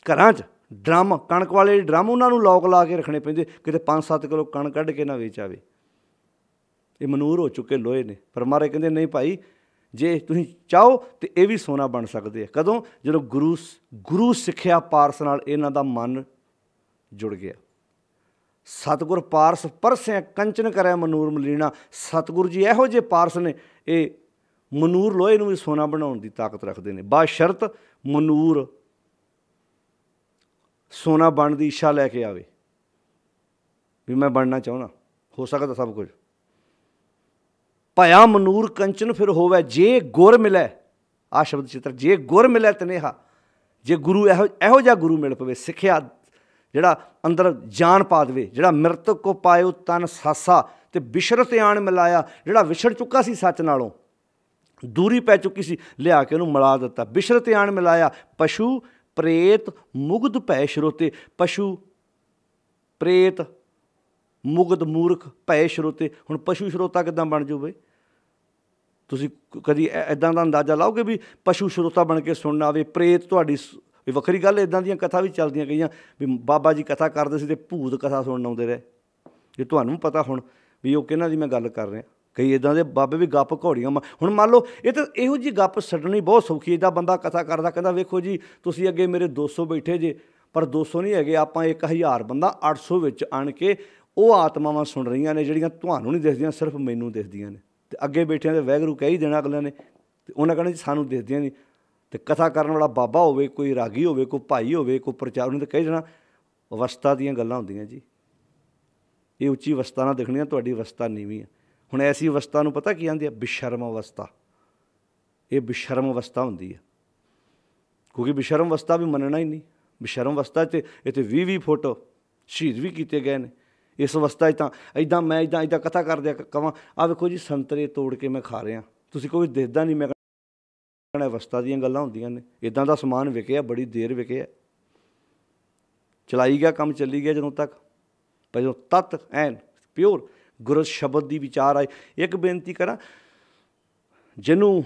ਘਰਾਂ 'ਚ ਡਰਮ, ਕਣਕ ਵਾਲੇ ਡਰਮ, ਉਹਨਾਂ ਨੂੰ ਲੋਕ ਲਾ ਕੇ ਰੱਖਣੇ ਪੈਂਦੇ, ਕਿਤੇ 5-7 ਕਿਲੋ ਕਣਕ ਕੱਢ ਕੇ ਨਾ ਵੇਚ ਆਵੇ। ਇਹ ਮਨੂਰ ਹੋ ਚੁੱਕੇ ਲੋਹੇ ਨੇ। ਪਰ ਮਹਾਰਾਜ ਕਹਿੰਦੇ ਨਹੀਂ ਭਾਈ, ਜੇ ਤੁਸੀਂ ਚਾਹੋ ਤਾਂ ਇਹ ਵੀ ਸੋਨਾ ਬਣ ਸਕਦੇ ਆ। ਕਦੋਂ? ਜਦੋਂ ਗੁਰੂ ਸਿੱਖਿਆ ਪਾਰਸ ਨਾਲ ਇਹਨਾਂ ਦਾ ਮਨ ਜੁੜ ਗਿਆ। ਸਤਿਗੁਰ ਪਾਰਸ ਪਰਸੈ ਕੰਚਨ ਕਰੇ ਮਨੂਰ ਮਲੀਣਾ। ਸਤਿਗੁਰੂ ਜੀ ਇਹੋ ਜਿਹੇ ਪਾਰਸ ਨੇ, ਇਹ ਮਨੂਰ ਲੋਹੇ ਨੂੰ ਵੀ ਸੋਨਾ ਬਣਾਉਣ ਦੀ ਤਾਕਤ ਰੱਖਦੇ ਨੇ। ਬਸ਼ਰਤ ਮਨੂਰ ਸੋਨਾ ਬਣਨ ਦੀ ਇੱਛਾ ਲੈ ਕੇ ਆਵੇ ਵੀ ਮੈਂ ਬਣਨਾ ਚਾਹੁੰਦਾ, ਹੋ ਸਕਦਾ ਸਭ ਕੁਝ। ਭਇਆ ਮਨੂਰ ਕੰਚਨ ਫਿਰ ਹੋਵੇ, ਜੇ ਗੁਰ ਮਿਲੇ, ਆਹ ਸ਼ਬਦ ਚਿੱਤਰ, ਜੇ ਗੁਰ ਮਿਲੇ ਤਨੇਹਾ, ਜੇ ਗੁਰੂ ਇਹੋ ਜਿਹਾ ਗੁਰੂ ਮਿਲ ਪਵੇ, ਸਿੱਖਿਆ ਜਿਹੜਾ ਅੰਦਰ ਜਾਨ ਪਾ ਦੇਵੇ, ਜਿਹੜਾ ਮਿਰਤਕ ਕੋ ਪਾਇਓ ਤਨ ਸਾਸਾ, ਤੇ ਬਿਸ਼ਰਤ ਆਣ ਮਿਲਾਇਆ, ਜਿਹੜਾ ਵਿਛੜ ਚੁੱਕਾ ਸੀ ਸੱਚ ਨਾਲੋਂ, ਦੂਰੀ ਪੈ ਚੁੱਕੀ ਸੀ, ਲਿਆ ਕੇ ਉਹਨੂੰ ਮਿਲਾ ਦਿੱਤਾ। ਬਿਸ਼ਰਤ ਆਣ ਮਿਲਾਇਆ, ਪਸ਼ੂ ਪ੍ਰੇਤ ਮੁਗਧ ਭੈ ਸ਼ਰੋਤੇ। ਪਸ਼ੂ ਪ੍ਰੇਤ ਮੁਗਧ ਮੂਰਖ ਭੈ ਸ਼ਰੋਤੇ। ਹੁਣ ਪਸ਼ੂ ਸ਼ਰੋਤਾ ਕਿੱਦਾਂ ਬਣ ਜਾਊ ਬਈ? ਤੁਸੀਂ ਕਦੀ ਇੱਦਾਂ ਦਾ ਅੰਦਾਜ਼ਾ ਲਾਓਗੇ ਵੀ ਪਸ਼ੂ ਸ਼ਰੋਤਾ ਬਣ ਕੇ ਸੁਣਨਾ ਆਵੇ? ਪ੍ਰੇਤ ਤੁਹਾਡੀ ਵੱਖਰੀ ਗੱਲ। ਇੱਦਾਂ ਦੀਆਂ ਕਥਾ ਵੀ ਚੱਲਦੀਆਂ ਗਈਆਂ ਵੀ ਬਾਬਾ ਜੀ ਕਥਾ ਕਰਦੇ ਸੀ ਅਤੇ ਭੂਤ ਕਥਾ ਸੁਣਨ ਆਉਂਦੇ ਰਹੇ। ਜੇ ਤੁਹਾਨੂੰ ਪਤਾ ਹੁਣ ਵੀ ਉਹ ਕਿਹਨਾਂ ਦੀ ਮੈਂ ਗੱਲ ਕਰ ਰਿਹਾ। ਕਈ ਇੱਦਾਂ ਦੇ ਬਾਬੇ ਵੀ ਗੱਪ ਘੋੜੀਆਂ ਹੁਣ ਮੰਨ ਲਓ, ਇਹ ਤਾਂ ਇਹੋ ਜਿਹੀ ਗੱਪ ਛੱਡਣੀ ਬਹੁਤ ਸੌਖੀ। ਇੱਦਾਂ ਬੰਦਾ ਕਥਾ ਕਰਦਾ, ਕਹਿੰਦਾ ਵੇਖੋ ਜੀ ਤੁਸੀਂ ਅੱਗੇ ਮੇਰੇ 200 ਬੈਠੇ ਜੇ, ਪਰ 200 ਨਹੀਂ ਹੈਗੇ, ਆਪਾਂ 1000 ਬੰਦਾ 800 ਵਿੱਚ ਆਣ ਕੇ ਉਹ ਆਤਮਾਵਾਂ ਸੁਣ ਰਹੀਆਂ ਨੇ ਜਿਹੜੀਆਂ ਤੁਹਾਨੂੰ ਨਹੀਂ ਦਿਖਦੀਆਂ, ਸਿਰਫ ਮੈਨੂੰ ਦਿਖਦੀਆਂ ਨੇ। ਅਤੇ ਅੱਗੇ ਬੈਠਿਆਂ ਦੇ ਵਾਹਿਗੁਰੂ ਕਹਿ ਹੀ ਦੇਣਾ ਅਗਲਿਆਂ ਨੇ, ਅਤੇ ਉਹਨਾਂ ਕਹਿਣਾ ਜੀ ਸਾਨੂੰ ਦਿਖਦੀਆਂ ਨਹੀਂ। ਅਤੇ ਕਥਾ ਕਰਨ ਵਾਲਾ ਬਾਬਾ ਹੋਵੇ, ਕੋਈ ਰਾਗੀ ਹੋਵੇ, ਕੋਈ ਭਾਈ ਹੋਵੇ, ਕੋਈ ਪ੍ਰਚਾਰ, ਉਹਨੇ ਤਾਂ ਕਹਿ ਦੇਣਾ ਅਵਸਥਾ ਦੀਆਂ ਗੱਲਾਂ ਹੁੰਦੀਆਂ ਜੀ। ਇਹ ਉੱਚੀ ਅਵਸਥਾ ਨਾਲ ਦਿਖਣੀਆਂ, ਤੁਹਾਡੀ ਅਵਸਥਾ ਨੀਵੀਂ ਹੈ। ਹੁਣ ਐਸੀ ਅਵਸਥਾ ਨੂੰ ਪਤਾ ਕੀ ਆਉਂਦੀ ਹੈ? ਬਿਸ਼ਰਮ ਅਵਸਥਾ। ਇਹ ਬਿਸ਼ਰਮ ਅਵਸਥਾ ਹੁੰਦੀ ਹੈ, ਕਿਉਂਕਿ ਬਿਸ਼ਰਮ ਅਵਸਥਾ ਵੀ ਮੰਨਣਾ ਹੀ ਨਹੀਂ। ਬਿਸ਼ਰਮ ਅਵਸਥਾ 'ਚ ਇੱਥੇ 20-20 ਫੁੱਟ ਸ਼ਹੀਦ ਵੀ ਕੀਤੇ ਗਏ ਨੇ। ਇਸ ਅਵਸਥਾ 'ਚ ਤਾਂ ਮੈਂ ਇੱਦਾਂ ਕਥਾ ਕਰਦਿਆਂ ਕਹਾਂ, ਆਹ ਵੇਖੋ ਜੀ ਸੰਤਰੇ ਤੋੜ ਕੇ ਮੈਂ ਖਾ ਰਿਹਾ, ਤੁਸੀਂ ਕੋਈ ਦਿਖਦਾ ਨਹੀਂ। ਮੈਂ ਕਹਿਣਾ ਅਵਸਥਾ ਦੀਆਂ ਗੱਲਾਂ ਹੁੰਦੀਆਂ ਨੇ। ਇੱਦਾਂ ਦਾ ਸਮਾਨ ਵਿਕਿਆ, ਬੜੀ ਦੇਰ ਵਿਕਿਆ, ਚਲਾਈ ਗਿਆ, ਕੰਮ ਚੱਲੀ ਗਿਆ ਜਦੋਂ ਤੱਕ, ਪਰ ਜਦੋਂ ਤੱਤ ਐਨ ਪਿਓਰ ਗੁਰੂ ਸ਼ਬਦ ਦੀ ਵਿਚਾਰ ਆਏ। ਇੱਕ ਬੇਨਤੀ ਕਰਾਂ, ਜਿਹਨੂੰ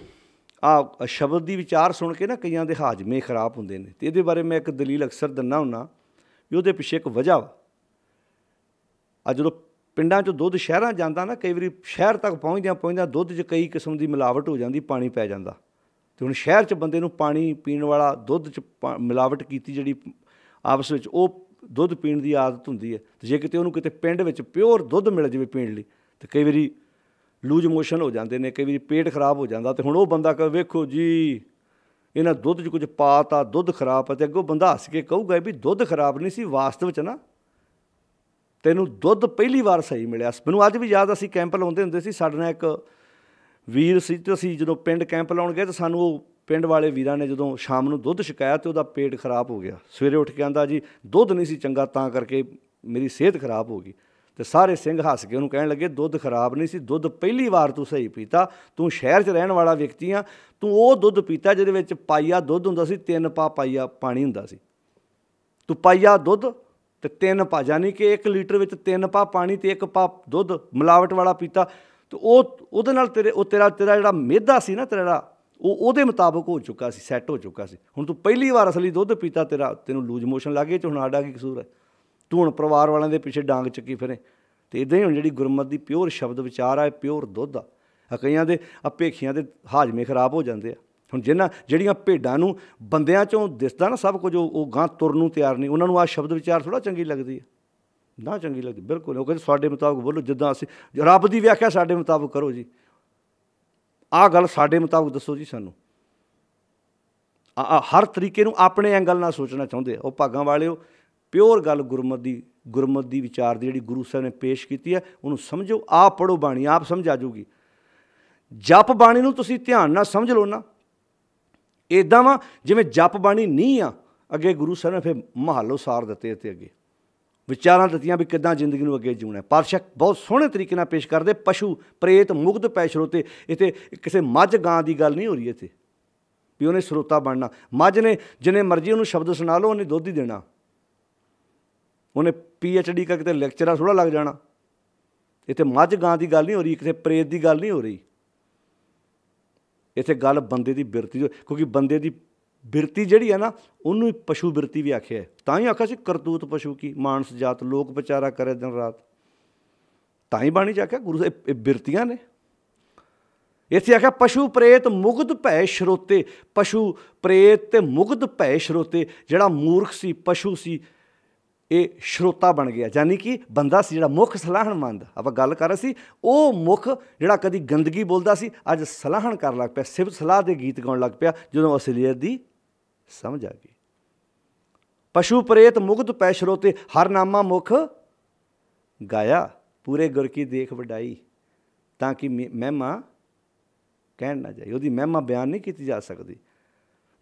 ਆਹ ਸ਼ਬਦ ਦੀ ਵਿਚਾਰ ਸੁਣ ਕੇ ਨਾ ਕਈਆਂ ਦੇ ਹਾਜ਼ਮੇ ਖਰਾਬ ਹੁੰਦੇ ਨੇ, ਅਤੇ ਇਹਦੇ ਬਾਰੇ ਮੈਂ ਇੱਕ ਦਲੀਲ ਅਕਸਰ ਦਿੰਦਾ ਹੁੰਦਾ ਵੀ ਉਹਦੇ ਪਿੱਛੇ ਇੱਕ ਵਜ੍ਹਾ ਵਾ। ਜਦੋਂ ਪਿੰਡਾਂ 'ਚੋਂ ਦੁੱਧ ਸ਼ਹਿਰਾਂ ਜਾਂਦਾ ਨਾ, ਕਈ ਵਾਰੀ ਸ਼ਹਿਰ ਤੱਕ ਪਹੁੰਚਦਿਆਂ ਦੁੱਧ 'ਚ ਕਈ ਕਿਸਮ ਦੀ ਮਿਲਾਵਟ ਹੋ ਜਾਂਦੀ, ਪਾਣੀ ਪੈ ਜਾਂਦਾ। ਅਤੇ ਹੁਣ ਸ਼ਹਿਰ 'ਚ ਬੰਦੇ ਨੂੰ ਪਾਣੀ ਪੀਣ ਵਾਲਾ ਦੁੱਧ 'ਚ ਮਿਲਾਵਟ ਕੀਤੀ ਜਿਹੜੀ ਆਪਸ ਵਿੱਚ, ਉਹ ਦੁੱਧ ਪੀਣ ਦੀ ਆਦਤ ਹੁੰਦੀ ਹੈ। ਅਤੇ ਜੇ ਕਿਤੇ ਉਹਨੂੰ ਕਿਤੇ ਪਿੰਡ ਵਿੱਚ ਪਿਓਰ ਦੁੱਧ ਮਿਲ ਜਾਵੇ ਪੀਣ ਲਈ, ਅਤੇ ਕਈ ਵਾਰੀ ਲੂਜ ਮੋਸ਼ਨ ਹੋ ਜਾਂਦੇ ਨੇ, ਕਈ ਵਾਰੀ ਪੇਟ ਖਰਾਬ ਹੋ ਜਾਂਦਾ। ਅਤੇ ਹੁਣ ਉਹ ਬੰਦਾ ਕਹੇ ਵੇਖੋ ਜੀ ਇਹਨਾਂ ਦੁੱਧ 'ਚ ਕੁਝ ਪਾ ਤਾ, ਦੁੱਧ ਖਰਾਬ ਹੈ। ਅਤੇ ਅੱਗੋਂ ਬੰਦਾ ਹੱਸ ਕੇ ਕਹੂਗਾ ਵੀ ਦੁੱਧ ਖਰਾਬ ਨਹੀਂ ਸੀ, ਵਾਸਤਵ 'ਚ ਨਾ ਤੈਨੂੰ ਦੁੱਧ ਪਹਿਲੀ ਵਾਰ ਸਹੀ ਮਿਲਿਆ। ਮੈਨੂੰ ਅੱਜ ਵੀ ਯਾਦ, ਅਸੀਂ ਕੈਂਪ ਲਾਉਂਦੇ ਹੁੰਦੇ ਸੀ, ਸਾਡੇ ਨਾਲ ਇੱਕ ਵੀਰ ਸੀ, ਅਤੇ ਅਸੀਂ ਜਦੋਂ ਪਿੰਡ ਕੈਂਪ ਲਾਉਣ ਗਏ ਤਾਂ ਸਾਨੂੰ ਉਹ ਪਿੰਡ ਵਾਲੇ ਵੀਰਾਂ ਨੇ ਜਦੋਂ ਸ਼ਾਮ ਨੂੰ ਦੁੱਧ ਛਕਾਇਆ ਅਤੇ ਉਹਦਾ ਪੇਟ ਖਰਾਬ ਹੋ ਗਿਆ। ਸਵੇਰੇ ਉੱਠ ਕੇ ਆਂਦਾ ਜੀ ਦੁੱਧ ਨਹੀਂ ਸੀ ਚੰਗਾ, ਤਾਂ ਕਰਕੇ ਮੇਰੀ ਸਿਹਤ ਖਰਾਬ ਹੋ ਗਈ। ਅਤੇ ਸਾਰੇ ਸਿੰਘ ਹੱਸ ਕੇ ਉਹਨੂੰ ਕਹਿਣ ਲੱਗੇ ਦੁੱਧ ਖਰਾਬ ਨਹੀਂ ਸੀ, ਦੁੱਧ ਪਹਿਲੀ ਵਾਰ ਤੂੰ ਸਹੀ ਪੀਤਾ। ਤੂੰ ਸ਼ਹਿਰ 'ਚ ਰਹਿਣ ਵਾਲਾ ਵਿਅਕਤੀ ਆ, ਤੂੰ ਉਹ ਦੁੱਧ ਪੀਤਾ ਜਿਹਦੇ ਵਿੱਚ ਪਾਈਆ ਦੁੱਧ ਹੁੰਦਾ ਸੀ, 3 ਪਾ ਪਾਈਆ ਪਾਣੀ ਹੁੰਦਾ ਸੀ। ਤੂੰ ਪਾਈਆ ਦੁੱਧ ਅਤੇ 3 ਪਾ, ਯਾਨੀ ਕਿ 1 ਲੀਟਰ ਵਿੱਚ 3 ਪਾ ਪਾਣੀ ਅਤੇ 1 ਪਾ ਦੁੱਧ ਮਿਲਾਵਟ ਵਾਲਾ ਪੀਤਾ। ਅਤੇ ਉਹਦੇ ਨਾਲ ਤੇਰਾ ਜਿਹੜਾ ਮਿਹਦਾ ਸੀ ਨਾ, ਤੇਰਾ ਉਹਦੇ ਮੁਤਾਬਕ ਹੋ ਚੁੱਕਾ ਸੀ, ਸੈੱਟ ਹੋ ਚੁੱਕਾ ਸੀ। ਹੁਣ ਤੂੰ ਪਹਿਲੀ ਵਾਰ ਅਸਲੀ ਦੁੱਧ ਪੀਤਾ, ਤੈਨੂੰ ਲੂਜ ਮੋਸ਼ਨ ਲੱਗ ਗਏ, ਅਤੇ ਹੁਣ ਸਾਡਾ ਕੀ ਕਸੂਰ ਹੈ? ਤੂੰ ਹੁਣ ਪਰਿਵਾਰ ਵਾਲਿਆਂ ਦੇ ਪਿੱਛੇ ਡਾਂਗ ਚੱਕੀ ਫਿਰੇ। ਅਤੇ ਇੱਦਾਂ ਹੀ ਹੁਣ ਜਿਹੜੀ ਗੁਰਮਤਿ ਦੀ ਪਿਓਰ ਸ਼ਬਦ ਵਿਚਾਰ ਆ, ਇਹ ਪਿਓਰ ਦੁੱਧ ਆ। ਕਈਆਂ ਦੇ ਭੇਖੀਆਂ ਦੇ ਹਾਜ਼ਮੇ ਖਰਾਬ ਹੋ ਜਾਂਦੇ ਆ। ਹੁਣ ਜਿਹੜੀਆਂ ਭੇਡਾਂ ਨੂੰ ਬੰਦਿਆਂ 'ਚੋਂ ਦਿਸਦਾ ਨਾ ਸਭ ਕੁਝ, ਉਹ ਗਾਂ ਤੁਰਨ ਨੂੰ ਤਿਆਰ ਨਹੀਂ, ਉਹਨਾਂ ਨੂੰ ਆਹ ਸ਼ਬਦ ਵਿਚਾਰ ਥੋੜ੍ਹਾ ਚੰਗੀ ਲੱਗਦੀ ਹੈ, ਨਾ ਚੰਗੀ ਲੱਗਦੀ ਬਿਲਕੁਲ। ਉਹ ਕਹਿੰਦੇ ਸਾਡੇ ਮੁਤਾਬਕ ਬੋਲੋ, ਜਿੱਦਾਂ ਅਸੀਂ ਰੱਬ ਦੀ ਵਿਆਖਿਆ ਸਾਡੇ ਮੁਤਾਬਕ ਕਰੋ ਜੀ, ਆਹ ਗੱਲ ਸਾਡੇ ਮੁਤਾਬਕ ਦੱਸੋ ਜੀ ਸਾਨੂੰ। ਹਰ ਤਰੀਕੇ ਨੂੰ ਆਪਣੇ ਐਂਗਲ ਨਾਲ ਸੋਚਣਾ ਚਾਹੁੰਦੇ ਆ ਉਹ ਭਾਗਾਂ ਵਾਲਿਓ। ਪਿਓਰ ਗੱਲ ਗੁਰਮਤਿ ਦੀ ਵਿਚਾਰ ਦੀ ਜਿਹੜੀ ਗੁਰੂ ਸਾਹਿਬ ਨੇ ਪੇਸ਼ ਕੀਤੀ ਹੈ, ਉਹਨੂੰ ਸਮਝੋ। ਆਪ ਪੜ੍ਹੋ ਬਾਣੀ, ਆਪ ਸਮਝ ਆ ਜਾਊਗੀ। ਜਪ ਬਾਣੀ ਨੂੰ ਤੁਸੀਂ ਧਿਆਨ ਨਾਲ ਸਮਝ ਲਓ ਨਾ, ਇੱਦਾਂ ਵਾ ਜਿਵੇਂ ਜਪ ਬਾਣੀ ਨਹੀਂ ਆ। ਅੱਗੇ ਗੁਰੂ ਸਾਹਿਬ ਨੇ ਫਿਰ ਮਹੱਲੋ ਸਾਰ ਦਿੱਤੇ, ਅਤੇ ਅੱਗੇ ਵਿਚਾਰਾਂ ਦਿੱਤੀਆਂ ਵੀ ਕਿੱਦਾਂ ਜ਼ਿੰਦਗੀ ਨੂੰ ਅੱਗੇ ਜਿਉਣਾ। ਪਾਤਸ਼ਾਹ ਬਹੁਤ ਸੋਹਣੇ ਤਰੀਕੇ ਨਾਲ ਪੇਸ਼ ਕਰਦੇ। ਪਸ਼ੂ ਪ੍ਰੇਤ ਮੁਗਧ ਪੈ ਸਰੋਤੇ। ਇੱਥੇ ਕਿਸੇ ਮੱਝ ਗਾਂ ਦੀ ਗੱਲ ਨਹੀਂ ਹੋ ਰਹੀ ਇੱਥੇ ਵੀ ਉਹਨੇ ਸਰੋਤਾ ਬਣਨਾ। ਮੱਝ ਨੇ ਜਿੰਨੇ ਮਰਜ਼ੀ ਉਹਨੂੰ ਸ਼ਬਦ ਸੁਣਾ ਲਓ, ਉਹਨੇ ਦੁੱਧ ਹੀ ਦੇਣਾ। ਉਹਨੇ PhD ਕਰਕੇ ਕਿਤੇ ਲੈਕਚਰਾਂ ਥੋੜ੍ਹਾ ਲੱਗ ਜਾਣਾ। ਇੱਥੇ ਮੱਝ ਗਾਂ ਦੀ ਗੱਲ ਨਹੀਂ ਹੋ ਰਹੀ, ਕਿਸੇ ਪ੍ਰੇਤ ਦੀ ਗੱਲ ਨਹੀਂ ਹੋ ਰਹੀ। ਇੱਥੇ ਗੱਲ ਬੰਦੇ ਦੀ ਬਿਰਤੀ, ਕਿਉਂਕਿ ਬੰਦੇ ਦੀ ਬਿਰਤੀ ਜਿਹੜੀ ਹੈ ਨਾ, ਉਹਨੂੰ ਹੀ ਪਸ਼ੂ ਬਿਰਤੀ ਵੀ ਆਖਿਆ। ਤਾਂ ਹੀ ਆਖਿਆ ਸੀ ਕਰਤੂਤ ਪਸ਼ੂ ਕੀ ਮਾਨਸ ਜਾਤ, ਲੋਕ ਵਿਚਾਰਾ ਕਰੇ ਦਿਨ ਰਾਤ। ਤਾਂ ਹੀ ਬਾਣੀ 'ਚ ਆਖਿਆ ਗੁਰੂ ਸਾਹਿਬ ਇਹ ਬਿਰਤੀਆਂ ਨੇ। ਇੱਥੇ ਆਖਿਆ ਪਸ਼ੂ ਪ੍ਰੇਤ ਮੁਗਧ ਭੈ ਸਰੋਤੇ। ਪਸ਼ੂ ਪ੍ਰੇਤ ਅਤੇ ਮੁਗਧ ਭੈ ਸਰੋਤੇ। ਜਿਹੜਾ ਮੂਰਖ ਸੀ, ਪਸ਼ੂ ਸੀ, ਇਹ ਸਰੋਤਾ ਬਣ ਗਿਆ। ਯਾਨੀ ਕਿ ਬੰਦਾ ਸੀ ਜਿਹੜਾ ਮੁੱਖ ਸਲਾਹਣਮੰਦ, ਆਪਾਂ ਗੱਲ ਕਰ ਰਹੇ ਸੀ, ਉਹ ਮੁੱਖ ਜਿਹੜਾ ਕਦੀ ਗੰਦਗੀ ਬੋਲਦਾ ਸੀ, ਅੱਜ ਸਲਾਹਣ ਕਰਨ ਲੱਗ ਪਿਆ, ਸਿਫਤ ਸਲਾਹ ਦੇ ਗੀਤ ਗਾਉਣ ਲੱਗ ਪਿਆ, ਜਦੋਂ ਅਸਲੀਅਤ ਦੀ ਸਮਝ ਆ ਗਈ। ਪਸ਼ੂ ਪ੍ਰੇਤ ਮੁਗਧ ਪੈ ਸਰੋਤੇ, ਹਰ ਨਾਮਾ ਮੁਖ ਗਾਇਆ, ਪੂਰੇ ਗੁਰ ਕੀ ਦੇਖ ਵਡਾਈ, ਤਾਂ ਕਿ ਮਹਿਮਾ ਕਹਿਣ ਨਾ ਜਾਏ। ਉਹਦੀ ਮਹਿਮਾ ਬਿਆਨ ਨਹੀਂ ਕੀਤੀ ਜਾ ਸਕਦੀ।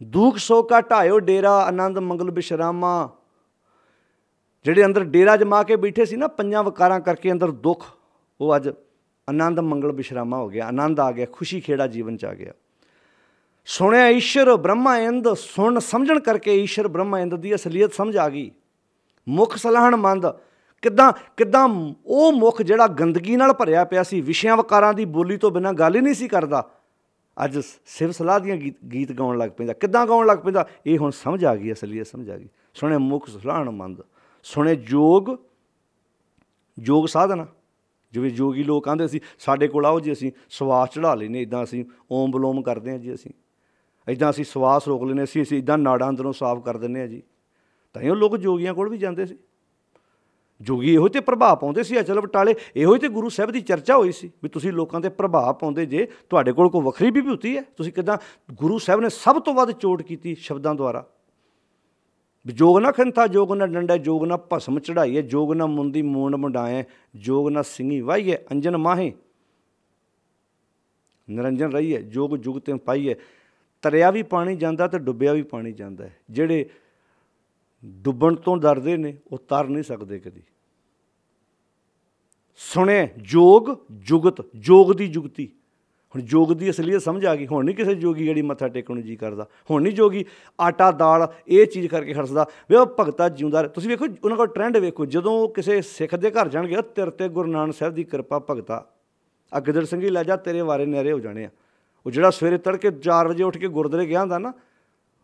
ਦੂਖ ਸੋ ਕਾ ਢਾਇਓ ਡੇਰਾ, ਆਨੰਦ ਮੰਗਲ ਬਿਸ਼ਰਾਮਾ। ਜਿਹੜੇ ਅੰਦਰ ਡੇਰਾ ਜਮਾ ਕੇ ਬੈਠੇ ਸੀ ਨਾ, ਪੰਜਾਂ ਵਕਾਰਾਂ ਕਰਕੇ ਅੰਦਰ ਦੁੱਖ, ਉਹ ਅੱਜ ਆਨੰਦ ਮੰਗਲ ਬਿਸ਼ਰਾਮਾ ਹੋ ਗਿਆ। ਆਨੰਦ ਆ ਗਿਆ, ਖੁਸ਼ੀ ਖੇੜਾ ਜੀਵਨ 'ਚ ਆ ਗਿਆ। ਸੁਣਿਆ ਈਸ਼ਰ ਬ੍ਰਹਮਾ ਇੰਦ, ਸੁਣ ਸਮਝਣ ਕਰਕੇ ਈਸ਼ਰ ਬ੍ਰਹਮਾ ਇੰਦ ਦੀ ਅਸਲੀਅਤ ਸਮਝ ਆ ਗਈ। ਮੁੱਖ ਸਲਾਹਣਮੰਦ ਕਿੱਦਾਂ ਉਹ ਮੁੱਖ ਜਿਹੜਾ ਗੰਦਗੀ ਨਾਲ ਭਰਿਆ ਪਿਆ ਸੀ, ਵਿਸ਼ਿਆਂ ਵਕਾਰਾਂ ਦੀ ਬੋਲੀ ਤੋਂ ਬਿਨਾਂ ਗੱਲ ਹੀ ਨਹੀਂ ਸੀ ਕਰਦਾ, ਅੱਜ ਸਿਵ ਸਲਾਹ ਦੀਆਂ ਗੀਤ ਗਾਉਣ ਲੱਗ ਪੈਂਦਾ। ਕਿੱਦਾਂ ਗਾਉਣ ਲੱਗ ਪੈਂਦਾ, ਇਹ ਹੁਣ ਸਮਝ ਆ ਗਈ, ਅਸਲੀਅਤ ਸਮਝ ਆ ਗਈ। ਸੁਣੇ ਮੁੱਖ ਸਲਾਹਣਮੰਦ, ਸੁਣੇ ਯੋਗ ਸਾਧਨਾ। ਜਿਵੇਂ ਯੋਗੀ ਲੋਕ ਕਹਿੰਦੇ ਸੀ ਸਾਡੇ ਕੋਲ ਆਓ ਜੀ, ਅਸੀਂ ਸਵਾਸ ਚੜ੍ਹਾ ਲੈਂਦੇ, ਇੱਦਾਂ ਅਸੀਂ ਓਮ ਬਲੋਮ ਕਰਦੇ ਹਾਂ ਜੀ, ਅਸੀਂ ਇੱਦਾਂ ਅਸੀਂ ਸਵਾਸ ਰੋਕ ਲੈਂਦੇ, ਅਸੀਂ ਇੱਦਾਂ ਨਾੜਾਂ ਅੰਦਰੋਂ ਸਾਫ਼ ਕਰ ਦਿੰਦੇ ਹਾਂ ਜੀ। ਤਾਂ ਹੀ ਉਹ ਲੋਕ ਯੋਗੀਆਂ ਕੋਲ ਵੀ ਜਾਂਦੇ ਸੀ। ਜੋਗੀ ਇਹੋ ਤੇ ਪ੍ਰਭਾਵ ਪਾਉਂਦੇ ਸੀ। ਅਚਲ ਬਟਾਲੇ ਇਹੋ ਹੀ ਤੇ ਗੁਰੂ ਸਾਹਿਬ ਦੀ ਚਰਚਾ ਹੋਈ ਸੀ ਵੀ ਤੁਸੀਂ ਲੋਕਾਂ 'ਤੇ ਪ੍ਰਭਾਵ ਪਾਉਂਦੇ ਜੇ, ਤੁਹਾਡੇ ਕੋਲ ਕੋਈ ਵੱਖਰੀ ਵਿਭੂਤੀ ਹੈ। ਤੁਸੀਂ ਕਿੱਦਾਂ ਗੁਰੂ ਸਾਹਿਬ ਨੇ ਸਭ ਤੋਂ ਵੱਧ ਚੋਟ ਕੀਤੀ ਸ਼ਬਦਾਂ ਦੁਆਰਾ ਵੀ ਜੋਗ ਨਾ ਖੰਥਾ, ਜੋਗ ਨਾ ਡੰਡਾ, ਜੋਗ ਨਾ ਭਸਮ ਚੜ੍ਹਾਈਏ, ਜੋਗ ਨਾ ਮੁੰਦੀ ਮੂੰਡ ਮੁੰਡਾਏ, ਜੋਗ ਨਾ ਸਿੰਘੀ ਵਾਹੀਏ, ਅੰਜਨ ਮਾਹੇ ਨਿਰੰਜਨ ਰਹੀਏ, ਜੋਗ ਜੁਗ ਤੇ ਪਾਈਏ। ਤਰਿਆ ਵੀ ਪਾਣੀ ਜਾਂਦਾ ਅਤੇ ਡੁੱਬਿਆ ਵੀ ਪਾਣੀ ਜਾਂਦਾ ਹੈ। ਜਿਹੜੇ ਡੁੱਬਣ ਤੋਂ ਡਰਦੇ ਨੇ ਉਹ ਤਰ ਨਹੀਂ ਸਕਦੇ ਕਦੀ। ਸੁਣੇ ਯੋਗ ਜੁਗਤ, ਯੋਗ ਦੀ ਜੁਗਤੀ। ਹੁਣ ਯੋਗ ਦੀ ਅਸਲੀਅਤ ਸਮਝ ਆ ਗਈ। ਹੁਣ ਨਹੀਂ ਕਿਸੇ ਜੋਗੀ ਜਿਹੜੀ ਮੱਥਾ ਟੇਕਣ ਨੂੰ ਜੀ ਕਰਦਾ। ਹੁਣ ਨਹੀਂ ਜੋਗੀ ਆਟਾ ਦਾਲ ਇਹ ਚੀਜ਼ ਕਰਕੇ ਖੜਸਦਾ ਵੀ ਉਹ ਭਗਤਾ ਜਿਉਂਦਾ। ਤੁਸੀਂ ਵੇਖੋ ਉਹਨਾਂ ਕੋਲ ਟਰੈਂਡ ਵੇਖੋ, ਜਦੋਂ ਕਿਸੇ ਸਿੱਖ ਦੇ ਘਰ ਜਾਣਗੇ, ਤੇਰੇ 'ਤੇ ਗੁਰੂ ਨਾਨਕ ਸਾਹਿਬ ਦੀ ਕਿਰਪਾ ਭਗਤਾ, ਆ ਗਿੱਦੜ ਸਿੰਘੀ ਲੈ ਜਾ, ਤੇਰੇ ਵਾਰੇ ਨਿਆਰੇ ਹੋ ਜਾਣੇ ਆ। ਉਹ ਜਿਹੜਾ ਸਵੇਰੇ ਤੜਕੇ 4 ਵਜੇ ਉੱਠ ਕੇ ਗੁਰਦੁਆਰੇ ਗਿਆ ਹੁੰਦਾ ਨਾ,